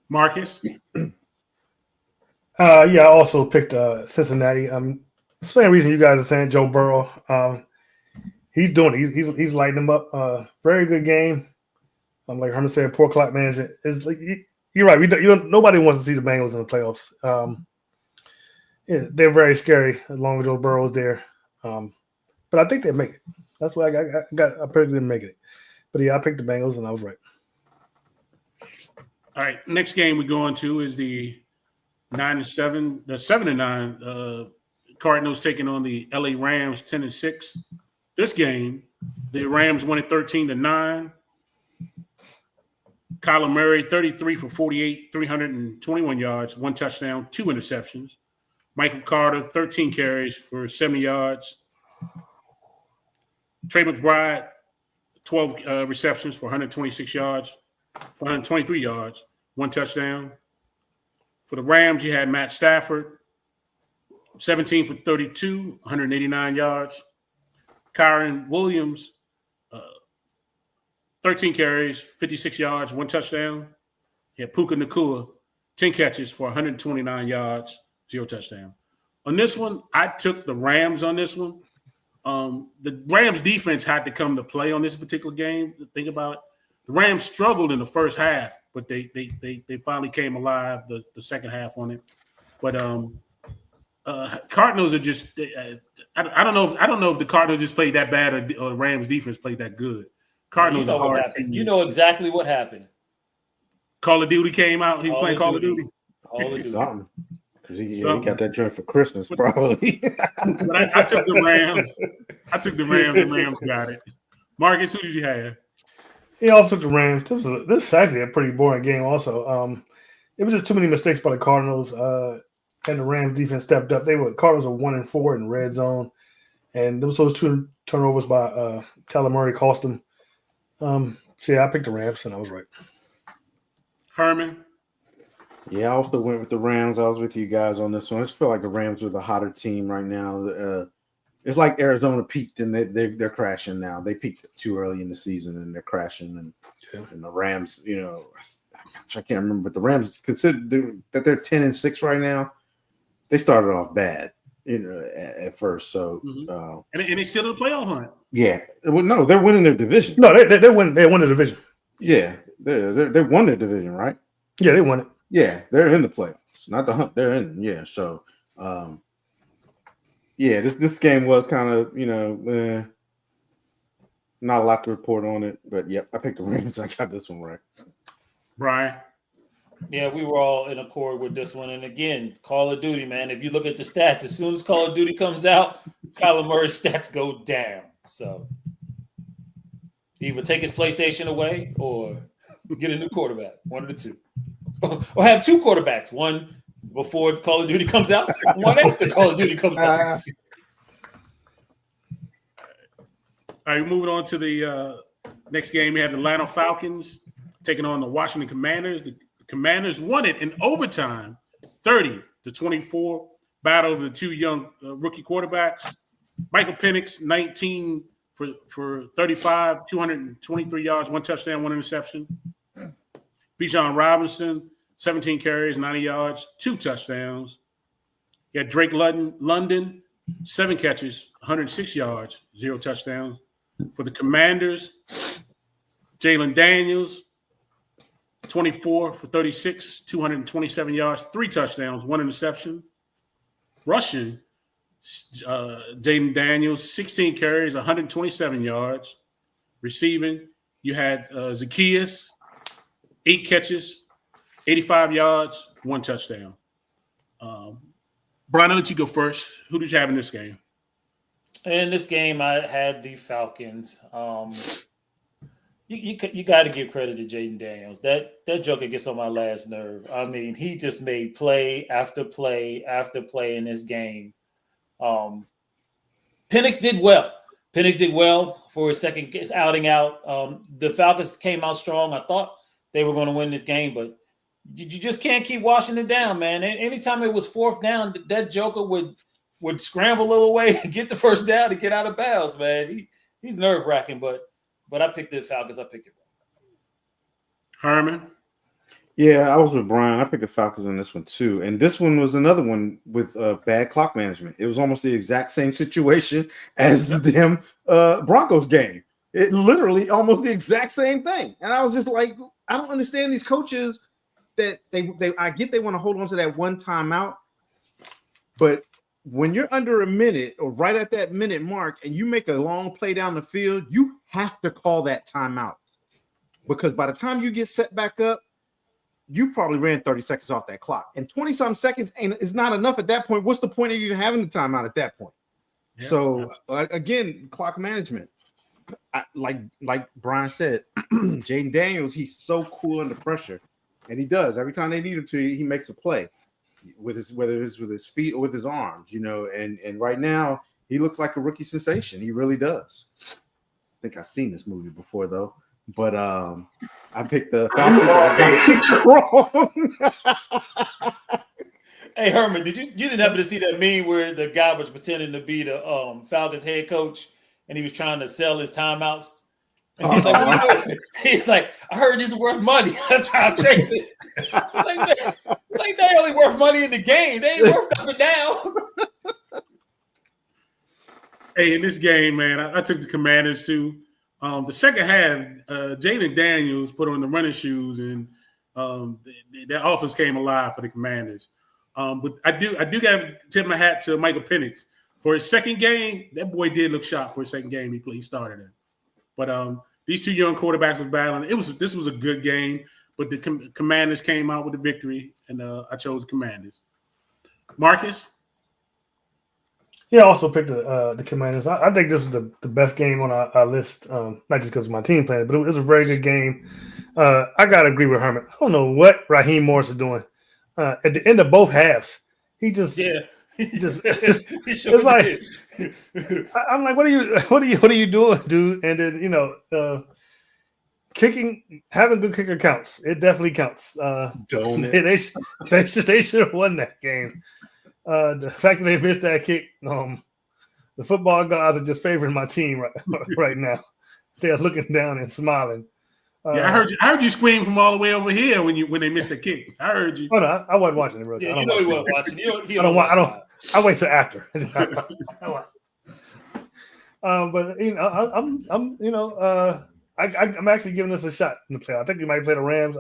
Marcus. I also picked Cincinnati. Same reason you guys are saying Joe Burrow. He's doing it. He's lighting them up. Very good game. Like Herman said, poor clock management. Is like, you're right. Nobody wants to see the Bengals in the playoffs. They're very scary as long as Joe Burrow is there. But I think they make it. That's why I picked them making it. But yeah, I picked the Bengals and I was right. All right. Next game we go into is the 9-7, the 7-9 Cardinals taking on the LA Rams 10-6. This game, the Rams won it 13-9. Kyler Murray, 33 for 48, 321 yards, 1 touchdown, 2 interceptions. Michael Carter, 13 carries for 70 yards. Trey McBride, 12 receptions for 126 yards, 123 yards, 1 touchdown. For the Rams, you had Matt Stafford, 17 for 32, 189 yards. Kyron Williams, 13 carries, 56 yards, 1 touchdown. You had Puka Nacua, 10 catches for 129 yards, 0 touchdown. On this one, I took the Rams on this one. The Rams defense had to come to play on this particular game. Think about it. The Rams struggled in the first half, but they finally came alive the second half on it. But Cardinals are just I don't know if the Cardinals just played that bad or the Rams defense played that good. Cardinals are hard team. You know exactly what happened. Call of Duty came out. He was playing Call of Duty. Something. Because he got that joint for Christmas, probably. But I took the Rams. The Rams got it. Marcus, who did you have? He also took the Rams. This is actually a pretty boring game also. It was just too many mistakes by the Cardinals. And the Rams defense stepped up. Cardinals are 1-4 in red zone. And those 2 turnovers by Kyler Murray cost them. So yeah, I picked the Rams and I was right. Herman. Yeah, I also went with the Rams. I was with you guys on this one. I just feel like the Rams are the hotter team right now. It's like Arizona peaked and they're crashing now. They peaked too early in the season and they're crashing. And the Rams, I can't remember, but the Rams consider that they're 10-6 right now. They started off bad, at first. So and they still in the playoff hunt. Yeah, well, no, they're winning their division. No, they won the division. Yeah, they won their division, right? Yeah, they won it. Yeah, they're in the playoffs, not the hunt. They're in. Yeah, so this game was kind of not a lot to report on it, but yep, I picked the Rams. I got this one right. Brian. Yeah, we were all in accord with this one. And again, Call of Duty, man. If you look at the stats, as soon as Call of Duty comes out, Kyler Murray's stats go down. So either take his PlayStation away or Get a new quarterback, one of the two, or have two quarterbacks, one before Call of Duty comes out, one after Call of Duty comes out. All right, moving on to the next game. We have the Atlanta Falcons taking on the Washington Commanders. The Commanders won it in overtime, 30-24. Battle of the two young rookie quarterbacks. Michael Penix, 19 for 35, 223 yards, 1 touchdown, 1 interception. Bijan Robinson, 17 carries, 90 yards, 2 touchdowns. You had Drake London, 7 catches, 106 yards, 0 touchdowns. For the Commanders, Jalen Daniels, 24 for 36, 227 yards, 3 touchdowns, 1 interception. Rushing, Jaden Daniels, 16 carries, 127 yards. Receiving, you had Zacchaeus, 8 catches, 85 yards, 1 touchdown. Brian, I'll let you go first. Who did you have in this game? In this game, I had the Falcons. You got to give credit to Jaden Daniels. That joker gets on my last nerve. I mean, he just made play after play after play in this game. Penix did well. Penix did well for his second outing out. The Falcons came out strong. I thought they were going to win this game, but you just can't keep Washington down, man. Anytime it was 4th down, that joker would scramble a little way and get the first down to get out of bounds, man. He's nerve-wracking, but I picked the Falcons. I picked it. Herman? Yeah, I was with Brian. I picked the Falcons on this one too. And this one was another one with bad clock management. It was almost the exact same situation as the damn Broncos game. It literally almost the exact same thing. And I was just like, I don't understand these coaches that I get they want to hold on to that one timeout. But when you're under a minute or right at that minute mark and you make a long play down the field, you have to call that timeout. Because by the time you get set back up, you probably ran 30 seconds off that clock. And 20-something seconds is not enough at that point. What's the point of you having the timeout at that point? Yeah. So, again, clock management. Like Brian said, Jaden Daniels, he's so cool under pressure. And he does. Every time they need him to, he makes a play. Whether it's with his feet or with his arms, and right now he looks like a rookie sensation. He really does. I think I've seen this movie before though, but I picked the Falcons. Hey Herman, you didn't happen to see that meme where the guy was pretending to be the Falcons head coach and he was trying to sell his timeouts? And he's like, what are you doing? He's like, I heard this is worth money. That's why I was trading it. Like they only worth money in the game. They ain't worth nothing now. Hey, in this game, man, I took the Commanders too. The second half, Jaden Daniels put on the running shoes, and their offense came alive for the Commanders. But I do got to tip my hat to Michael Penix for his second game. That boy did look sharp for his second game he started in. But these two young quarterbacks were battling. This was a good game, but the Commanders came out with the victory, and I chose the Commanders. Marcus? Yeah, I also picked the Commanders. I think this is the best game on our list, not just because of my team playing, but it was a very good game. I got to agree with Herman. I don't know what Raheem Morris is doing. At the end of both halves, he just it's like I'm like, what are you doing, dude? And then kicking, having good kicker counts. It definitely counts. Don't it? They should have won that game. The fact that they missed that kick, the football gods are just favoring my team right now. They're looking down and smiling. Yeah, I heard you scream from all the way over here when they missed the kick. I heard you. Oh no, I wasn't watching it. Yeah, he wasn't watching. I wait till after. I watch. But I'm actually giving this a shot in the playoff. I think we might play the Rams.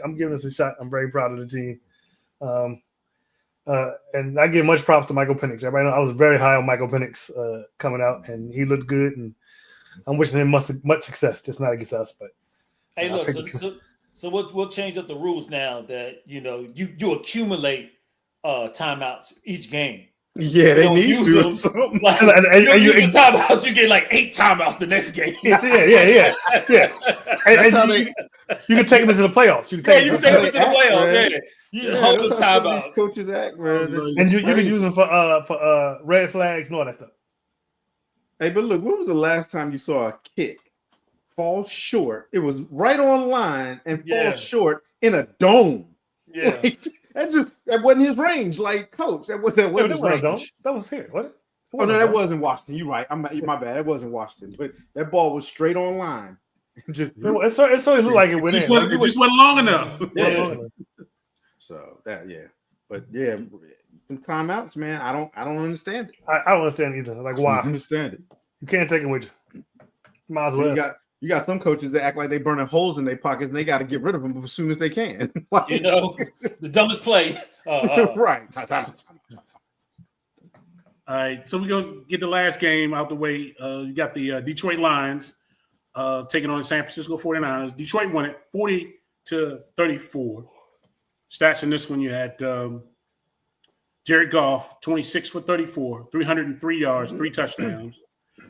I'm giving this a shot. I'm very proud of the team. And I give much props to Michael Penix. Everybody know I was very high on Michael Penix coming out, and he looked good. And I'm wishing him much success. Just not against us, but. Hey, look. So we'll change up the rules now that you accumulate timeouts each game. Yeah, they need to. Like, you get timeouts, you get like 8 timeouts the next game. Yeah. You can take them into the playoffs. You can Yeah, take you them can into take the them into the Act, playoffs. man. Yeah, you Yeah, just hold that's them how some of these timeouts. coaches act, man. It's and you can crazy. use them for red flags and all that stuff. Hey, but look, when was the last time you saw a kick fall short? It was right on line and Yeah. fall short in a dome. Yeah, Like, that wasn't his range. Like, coach, that wasn't That his wasn't range. That was here. What? Oh no, that wasn't Washington. You're right. My bad. That wasn't Washington. But that ball was straight on line. Just It certainly looked like it went in. Like, It just wasn't long enough. yeah. So that but yeah, some timeouts, man. I don't understand it. I don't understand either. Like, I why? don't understand it. You can't take them with you. Might as Then well. you got some coaches that act like they burning holes in their pockets and they got to get rid of them as soon as they can. Like, you know, the dumbest play. right. Time. All right, so we're gonna get the last game out the way. You got the Detroit Lions taking on the San Francisco 49ers. Detroit won it 40-34. Stats in this one, you had Jared Goff, 26 for 34, 303 yards, 3 touchdowns.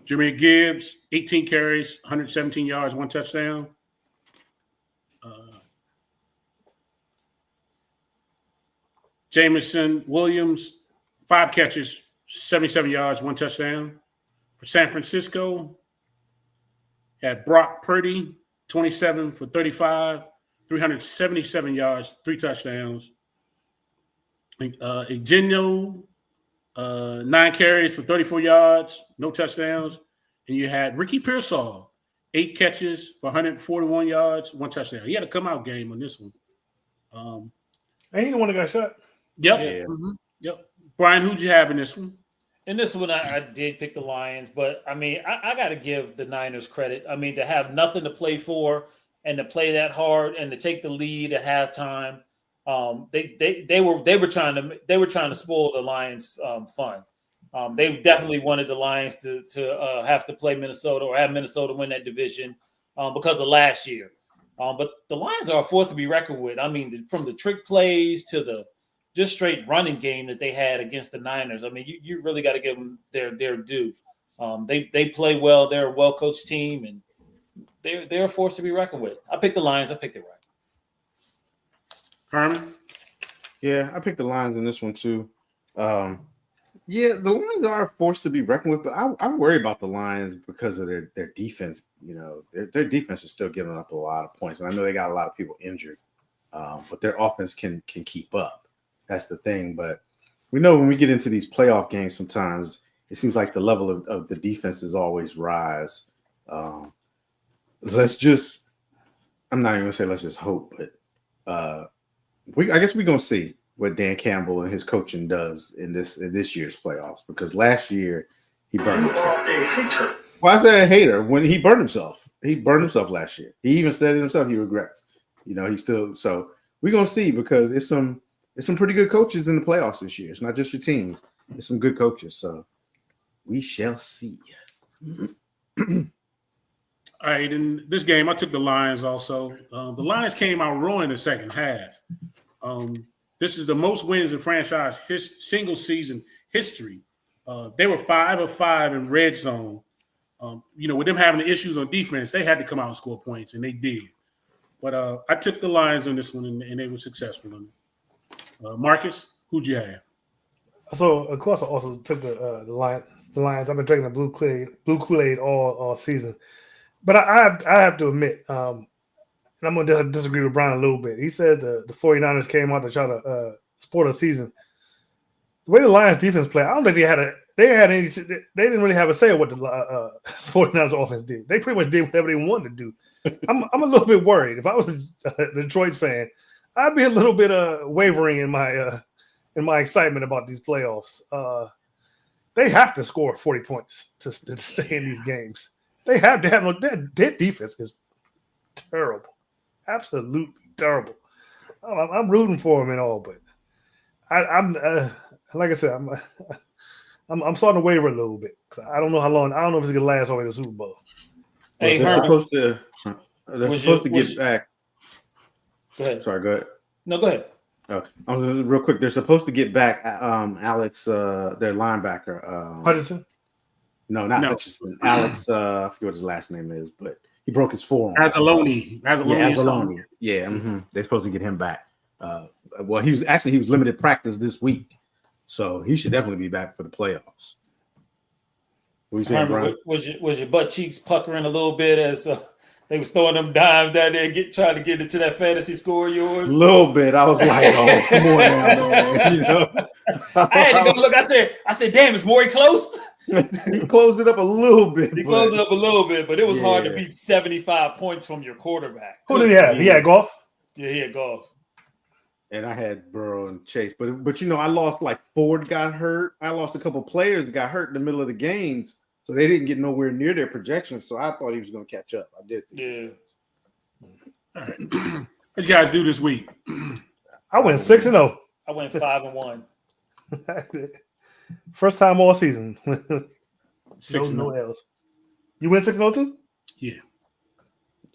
Jahmyr Gibbs, 18 carries, 117 yards, 1 touchdown. Jameson Williams, 5 catches, 77 yards, 1 touchdown. For San Francisco, had Brock Purdy, 27 for 35, 377 yards, 3 touchdowns. Eugenio, 9 carries for 34 yards, no touchdowns. And you had Ricky Pearsall, 8 catches for 141 yards, 1 touchdown. He had a come-out game on this one. Ain't he the one that got shot? Yep. Yeah. Yep. Brian, who'd you have in this one? In this one, I did pick the Lions, but I mean, I got to give the Niners credit. I mean, to have nothing to play for and to play that hard and to take the lead at halftime, they were trying to spoil the Lions' fun. They definitely wanted the Lions to have to play Minnesota or have Minnesota win that division because of last year. But the Lions are a force to be reckoned with. I mean, from the trick plays to the just straight running game that they had against the Niners. I mean, you really got to give them their due. They play well. They're a well-coached team, and they're a force to be reckoned with. I picked the Lions. I picked it right. Herman? Yeah, I picked the Lions in this one too. Yeah, the Lions are a force to be reckoned with, but I worry about the Lions because of their defense. You know, their defense is still giving up a lot of points, and I know they got a lot of people injured, but their offense can keep up. That's the thing. But we know when we get into these playoff games, sometimes it seems like the level of the defenses always rise. I'm not even gonna say let's just hope, but I guess we're gonna see what Dan Campbell and his coaching does in this year's playoffs, because last year he burned You himself. are a hater. Why is that a hater? When he burned himself, last year. He even said it himself. He regrets. You know, so we're gonna see, because it's some pretty good coaches in the playoffs this year. It's not just your teams. It's some good coaches. So we shall see. All right, in this game, I took the Lions also. The Lions came out rolling the second half. This is the most wins in franchise single season history. They were 5 of 5 in red zone. With them having the issues on defense, they had to come out and score points, and they did. But I took the Lions on this one, and they were successful on it. Marcus, who'd you have? So of course I also took the Lions. The Lions. I've been drinking the blue Kool-Aid all season, but I have to admit, and I'm going to disagree with Brian a little bit. He said the 49ers came out to try to sport a season. The way the Lions defense played, I don't think they didn't really have a say of what the 49ers offense did. They pretty much did whatever they wanted to do. I'm a little bit worried. If I was a Detroit fan, I'd be a little bit wavering in my excitement about these playoffs. They have to score 40 points to stay in these games. They have to have their defense is terrible, absolutely terrible. I'm rooting for them and all, but I'm like I said, I'm starting to waver a little bit. I don't know how long. I don't know if it's gonna last all the way to the Super Bowl. Hey, they're Herman, supposed to get back. go ahead. Sorry, go ahead. No, go ahead. Real quick, they're supposed to get back Alex, their linebacker. Hutchinson? No, not No. Hutchinson. Alex, I forget what his last name is, but He broke his forearm. Azaloni. Azaloni. Yeah, they're supposed to get him back. Well, he was limited practice this week, so he should definitely be back for the playoffs. What you saying, Brian? Was your butt cheeks puckering a little bit as they was throwing them dimes down there, trying to get into that fantasy score of yours? A little bit. I was like, oh, come on now, man. You know? I had to go look. I said, damn, is Morey close? He closed it up a little bit. He closed it up a little bit, but it was hard to Yeah. beat 75 points from your quarterback. Who did he have? He had Golf. Yeah, he had Golf. And I had Burrow and Chase, but you know, I lost like Ford got hurt. I lost a couple players that got hurt in the middle of the games, so they didn't get nowhere near their projections. So I thought he was going to catch up. I did. Yeah. All right. What you guys do this week? I went 6-0. I went 5-1. First time all season. 6-0. No L's. You went 6-0 too? Yeah.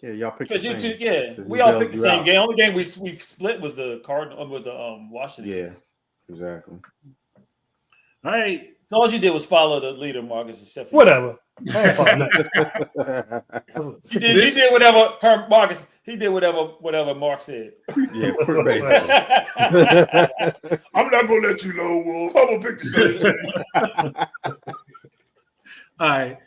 Yeah, y'all picked the Because you same. two, yeah, 'Cause we he all bailed picked the you same out. game. Only game we split was the Cardinal, was the Washington. Yeah, exactly. All right. So all you did was follow the leader, Marcus, except for Whatever. I ain't following nothing. He did whatever Marcus. He did whatever Mark said. Yeah, pretty basically. I'm not gonna let you know, Wolf. I'm gonna pick the same. All right.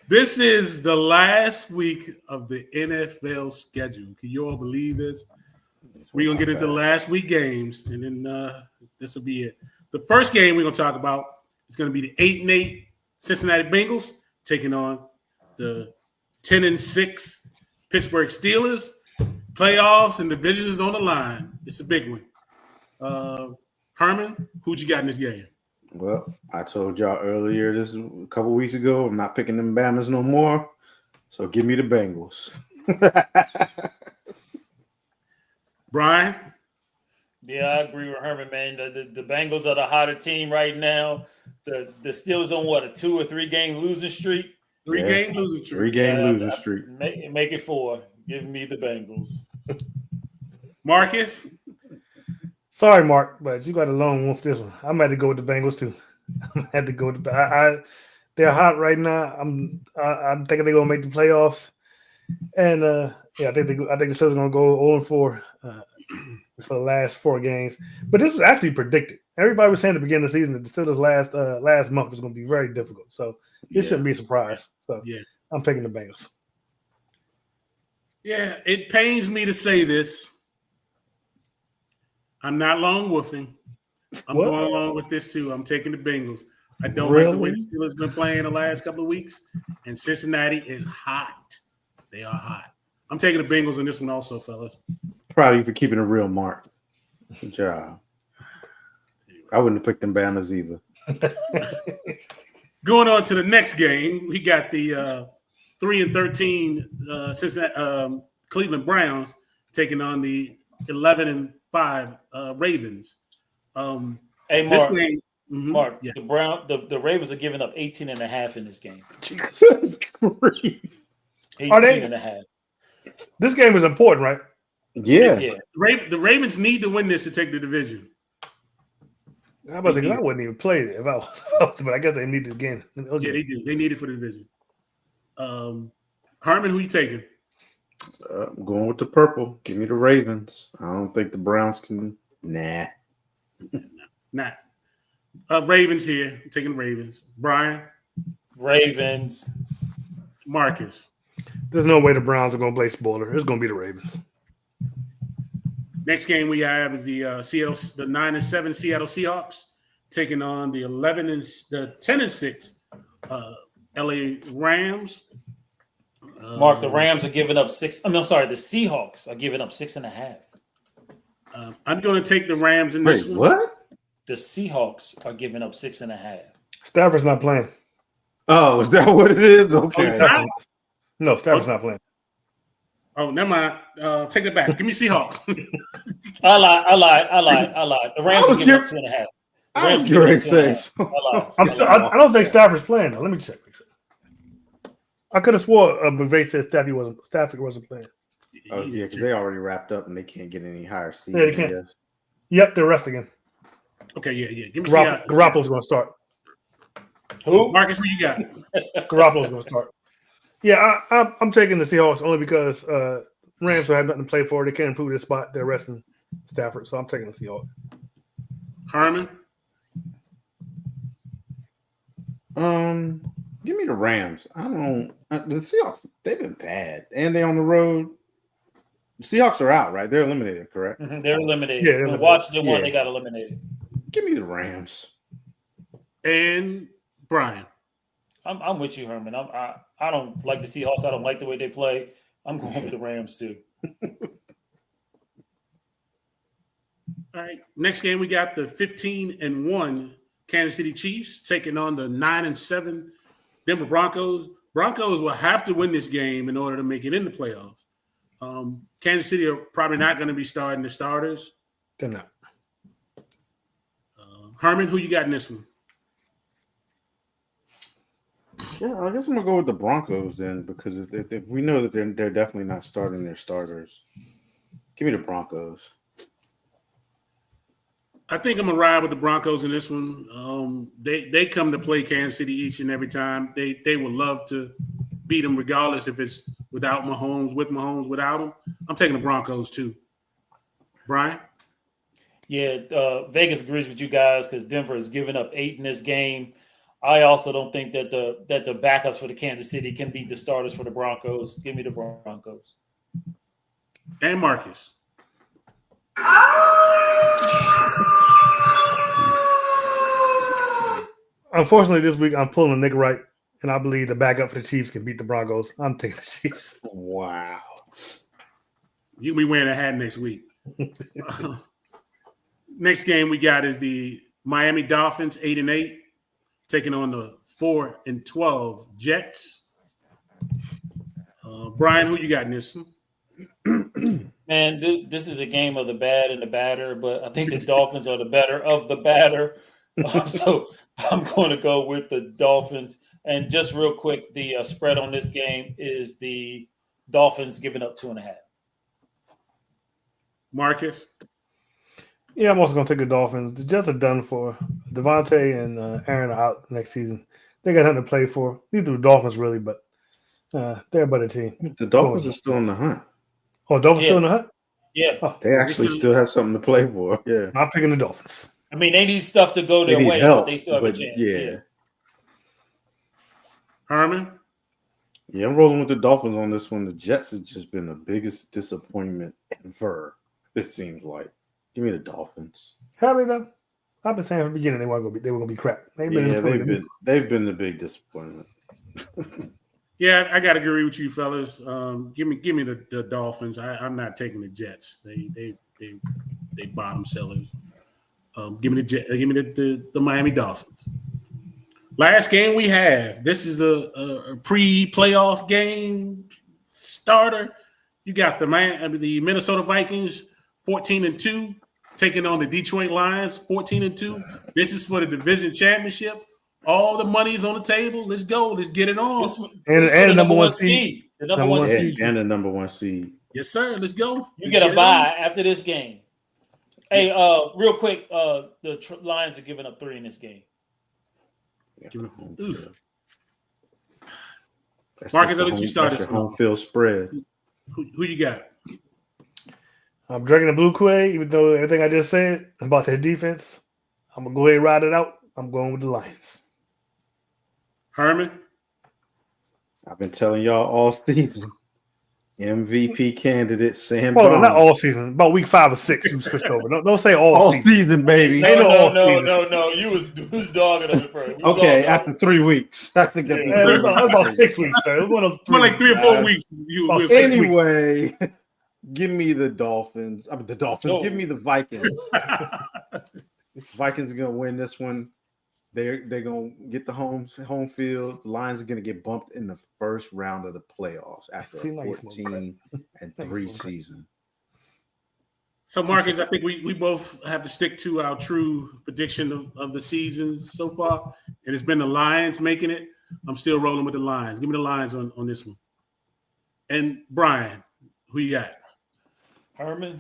This is the last week of the NFL schedule. Can you all believe this? We're going to get into the last week games, and then this will be it. The first game we're going to talk about is going to be the 8-8 Cincinnati Bengals taking on the 10-6 Pittsburgh Steelers. Playoffs and division is on the line. It's a big one. Herman, who'd you got in this game? Well, I told y'all earlier a couple weeks ago, I'm not picking them Bammers no more. So give me the Bengals. Brian? Yeah, I agree with Herman, man. The Bengals are the hotter team right now. The Steelers on what, a 2 or 3 game losing streak? Three-game losing streak. 3-game losing streak. Make it 4. Give me the Bengals. Marcus? Sorry, Mark, but you got a lone wolf this one. I'm had to go with the Bengals too. I had to go with they're hot right now. I'm thinking they're gonna make the playoffs, and I think the Steelers are gonna go 0-4 for the last 4 games. But this was actually predicted. Everybody was saying at the beginning of the season that the Steelers last month was gonna be very difficult, so it shouldn't be a surprise. So Yeah. I'm picking the Bengals. Yeah, it pains me to say this. I'm not long wolfing. I'm What? going along with this too. I'm taking the Bengals. I don't like the way the Steelers been playing the last couple of weeks, and Cincinnati is hot. They are hot. I'm taking the Bengals in this one also, fellas. Proud of you for keeping it real, Mark. Good job. I wouldn't have picked them Bammers either. Going on to the next game, we got the 3-13 Cincinnati Cleveland Browns taking on the 11-5 Ravens. Hey, This Mark. game, Mark, yeah. the Ravens are giving up 18.5 in this game. Grief. 18.5. This game is important, right? Yeah. Yeah. The Ravens need to win this to take the division. I was thinking I wouldn't even play it if I was, but I guess they need this game. Okay. Yeah, they do. They need it for the division. Herman, who you taking? I'm going with the purple. Give me the Ravens. I don't think the Browns can. Nah. Not. Ravens here. I'm taking the Ravens. Brian, Ravens. Marcus. There's no way the Browns are going to play spoiler. It's going to be the Ravens. Next game we have is the 9-7 Seattle Seahawks taking on the 10-6 LA Rams. Mark, the Rams are giving up 6. The Seahawks are giving up 6.5. I'm going to take the Rams in this Wait, one. what? The Seahawks are giving up 6.5. Stafford's not playing. Oh, is that what it is? Okay. not? No, Stafford's not playing. Oh, never mind. Take it back. Give me Seahawks. I lied. The Rams are giving up 2.5. I was going to say. I don't think Stafford's playing. Though. Let me check. I could have swore McVay said Stafford wasn't playing. Oh, yeah, because they already wrapped up and they can't get any higher seed. Yeah, they can't. Yep, they're resting him. Okay, yeah. Give me Seahawks. Garoppolo's going to start. Who? Marcus, who you got? Garoppolo's going to start. Yeah, I'm taking the Seahawks only because Rams will have nothing to play for. They can't improve their spot. They're resting Stafford, so I'm taking the Seahawks. Herman. Give me the Rams. I don't. The Seahawks. They've been bad, and they're on the road. The Seahawks are out, right? They're eliminated, correct? Mhm, they're eliminated. Yeah, they're When eliminated. Washington won, Yeah. they got eliminated. Give me the Rams. And Brian. I'm with you, Herman. I don't like the Seahawks. I don't like the way they play. I'm going with the Rams too. All right. Next game, we got the 15-1 Kansas City Chiefs taking on the 9-7 Denver Broncos. Broncos will have to win this game in order to make it in the playoffs. Kansas City are probably not going to be starting the starters. They're not. Herman, who you got in this one? Yeah, I guess I'm gonna go with the Broncos then, because if we know that they're definitely not starting their starters. Give me the Broncos. I think I'm gonna ride with the Broncos in this one. They come to play Kansas City each and every time. They would love to beat them regardless if it's without Mahomes, with Mahomes, without him. I'm taking the Broncos too. Brian? Yeah, Vegas agrees with you guys because Denver has given up 8 in this game. I also don't think that the backups for the Kansas City can beat the starters for the Broncos. Give me the Broncos. And Marcus. Unfortunately, this week I'm pulling Nick Wright, and I believe the backup for the Chiefs can beat the Broncos. I'm taking the Chiefs. Wow. You'll be wearing a hat next week. Next game we got is the Miami Dolphins, 8-8, taking on the 4-12 Jets. Brian, who you got in this one? Man, this is a game of the bad and the batter, but I think the Dolphins are the better of the batter. So I'm going to go with the Dolphins. And just real quick, the spread on this game is the Dolphins giving up 2.5. Marcus? Yeah, I'm also going to take the Dolphins. The Jets are done for. Devontae and Aaron are out next season. They got nothing to play for. Neither do the Dolphins, really, but they're a better team. The Dolphins are still in the hunt. Oh, Dolphins still in the hunt? Yeah. Oh, They actually still have something to play for. Yeah. I'm picking the Dolphins. I mean, they need stuff to go their They need way, help, but they still have a chance. yeah. Herman? Yeah, I'm rolling with the Dolphins on this one. The Jets have just been the biggest disappointment ever, it seems like. Give me the Dolphins. Have they though? I've been saying from the beginning they were going to be crap. They've been Yeah, disappointed. they've been the big disappointment. Yeah, I got to agree with you, fellas. Give me the Dolphins. I'm not taking the Jets. They bottom sellers. Give me the Miami Dolphins. Last game we have. This is the pre-playoff game starter. You got the Minnesota Vikings 14-2 taking on the Detroit Lions 14-2. This is for the division championship. All the money's on the table. Let's go. Let's get it on. And the the number one seed. The number one seed. And the number one seed. Yes, sir. Let's go. You get a bye after this game. Hey, real quick, the Lions are giving up 3 in this game. Oof. That's Marcus, just I'll let you start that's this your one. home field spread. Who you got? I'm drinking the Blue Kool-Aid, even though everything I just said about their defense. I'm going to go ahead and ride it out. I'm going with the Lions. Herman? I've been telling y'all all season. MVP candidate Sam Well, Darnold. not all season. About week 5 or 6, you switched over. Don't say all All season. season, baby. Ain't no all season. No. You was dogging them at first. Okay, after 3 weeks. I think after Yeah, 3 it was about 6 weeks, sir. It was one of For like 3 or 4 Nah. weeks. About We'll 6 see. weeks. Anyway, give me the Dolphins. I mean, the Dolphins. No. Give me the Vikings. Vikings are gonna win this one. They're gonna get the home field. The Lions are gonna get bumped in the first round of the playoffs after a Seem like you smoke 14-3 smoke season. So, Marcus, I think we both have to stick to our true prediction of the season so far. And it's been the Lions making it. I'm still rolling with the Lions. Give me the Lions on this one. And Brian, who you got? Herman,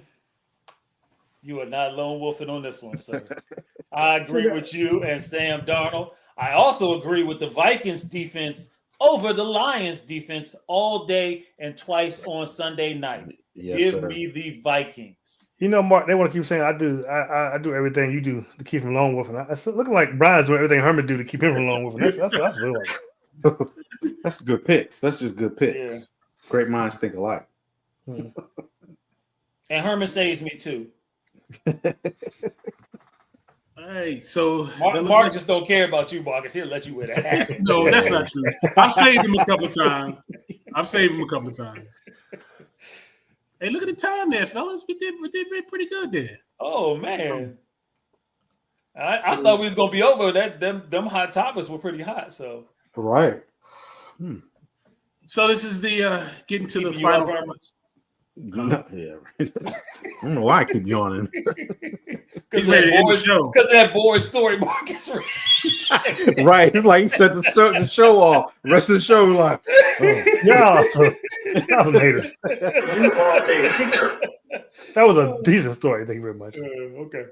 you are not lone wolfing on this one, sir. I agree with you and Sam Darnold. I also agree with the Vikings defense over the Lions defense all day and twice on Sunday night. Yes, Give sir. me the Vikings. You know, Mark, they want to keep saying I do everything you do to keep him lone wolf. And it's looking like Brian's doing everything Herman do to keep him from lone wolf. And that's what I feel like. That's good picks. That's just good picks. Yeah. Great minds think alike. And Herman saves me too. All right, so Mark just don't care about you, Marcus. He'll let you wear that hat. no, that's not true. I've saved him a couple of times. Hey, look at the time there, fellas. We did pretty good there. Oh man. I thought we was gonna be over. Them hot topics were pretty hot. So Right. So this is the getting to the Keeping you final. up, Herman? Yeah. Right. I don't know why I keep yawning. He's ready to end the show. Because of that boring story, Marcus. Right. Like he set the show off. The rest of the show was like, Yeah, y'all some haters. That was a decent story. Thank you very much. Okay.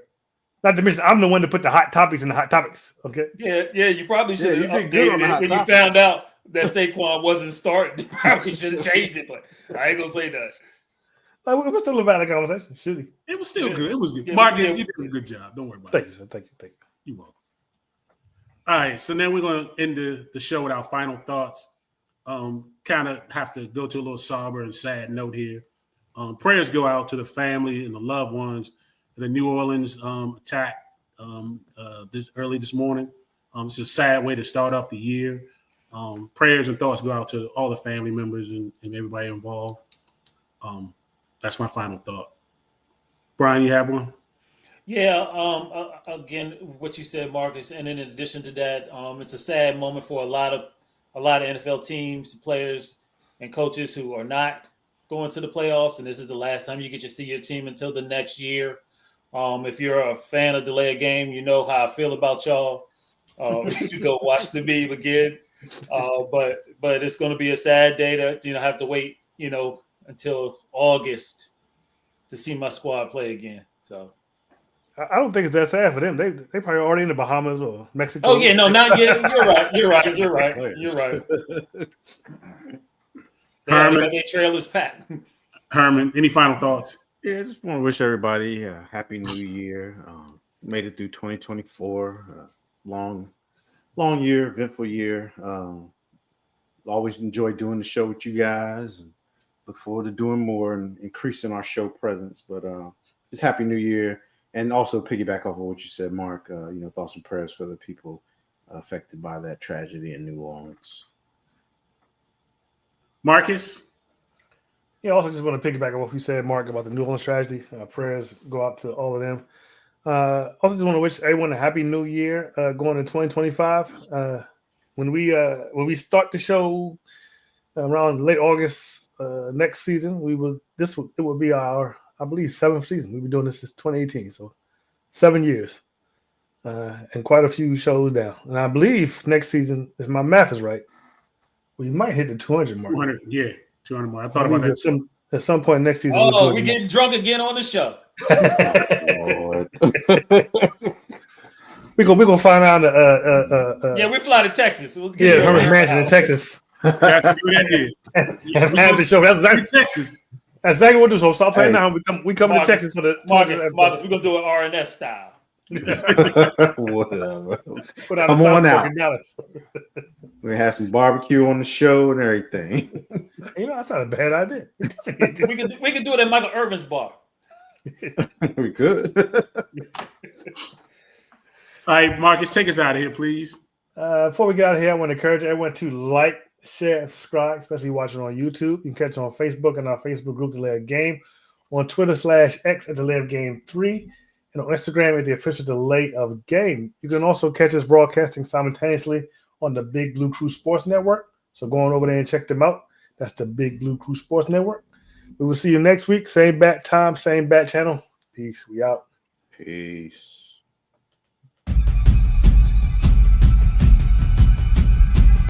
Not to mention, I'm the one to put the hot topics in the hot topics. Okay. Yeah. You probably should you have did good on the updated hot it when topics. you found out that Saquon wasn't starting. You probably should have changed it, but I ain't gonna say that. Like, we're still a valid conversation. Should he? It was still good. It was good. Yeah, Marcus, yeah. you did a good job. Don't worry about Thank it. you, sir. Thank you. You welcome. All right, so now we're going to end the show with our final thoughts. Kind of have to go to a little somber and sad note here. Prayers go out to the family and the loved ones of the New Orleans attack this morning. It's a sad way to start off the year. Prayers and thoughts go out to all the family members and everybody involved. That's my final thought. Brian, you have one? Yeah. Again, what you said, Marcus, and in addition to that, it's a sad moment for a lot of NFL teams, players, and coaches who are not going to the playoffs, and this is the last time you get to see your team until the next year. If you're a fan of Delay a Game, you know how I feel about y'all. You go watch the meme again, but it's going to be a sad day to have to wait until August to see my squad play again. So. I don't think it's that sad for them. They probably already in the Bahamas or Mexico. Oh yeah, no, not yet. You're right. Herman. Their trailers packed. Herman, any final thoughts? yeah, I just want to wish everybody a happy new year. Made it through 2024. Long year, eventful year. Always enjoy doing the show with you guys and look forward to doing more and increasing our show presence. But just happy new year. And also piggyback off of what you said, Mark, thoughts and prayers for the people affected by that tragedy in New Orleans. Marcus? Yeah, also just want to piggyback on what you said, Mark, about the New Orleans tragedy. Prayers go out to all of them. Also just want to wish everyone a happy new year going into 2025. When we start the show around late August next season, it will be our, I believe, 7th season. We've been doing this since 2018, so 7 years, and quite a few shows down. And I believe next season, if my math is right, we might hit the 200 mark. 200, yeah, 200 more. I thought about that. At some point next season. Oh, we're getting drunk again on the show. We're gonna find out. Yeah, we fly to Texas. We'll Yeah, get Herman's Mansion in Texas. That's what that is. And have the show. That's Texas. exactly what we do. So stop playing Hey. now. We come to Marcus, Texas for the Marcus, we're gonna do it RNS style. Whatever. Put out Come a on South out. Park in Dallas. We have some barbecue on the show and everything. That's not a bad idea. We can do it at Michael Irvin's bar. We could. All right, Marcus, take us out of here, please. Before we get out of here, I want to encourage everyone to like, share, and subscribe, especially watching on YouTube. You can catch us on Facebook and our Facebook group, Delay of Game, on Twitter /X at Delay of Game 3, and on Instagram at the official Delay of Game. You can also catch us broadcasting simultaneously on the Big Blue Crew Sports Network. So go on over there and check them out. That's the Big Blue Crew Sports Network. We will see you next week. Same bat time, same bat channel. Peace. We out. Peace.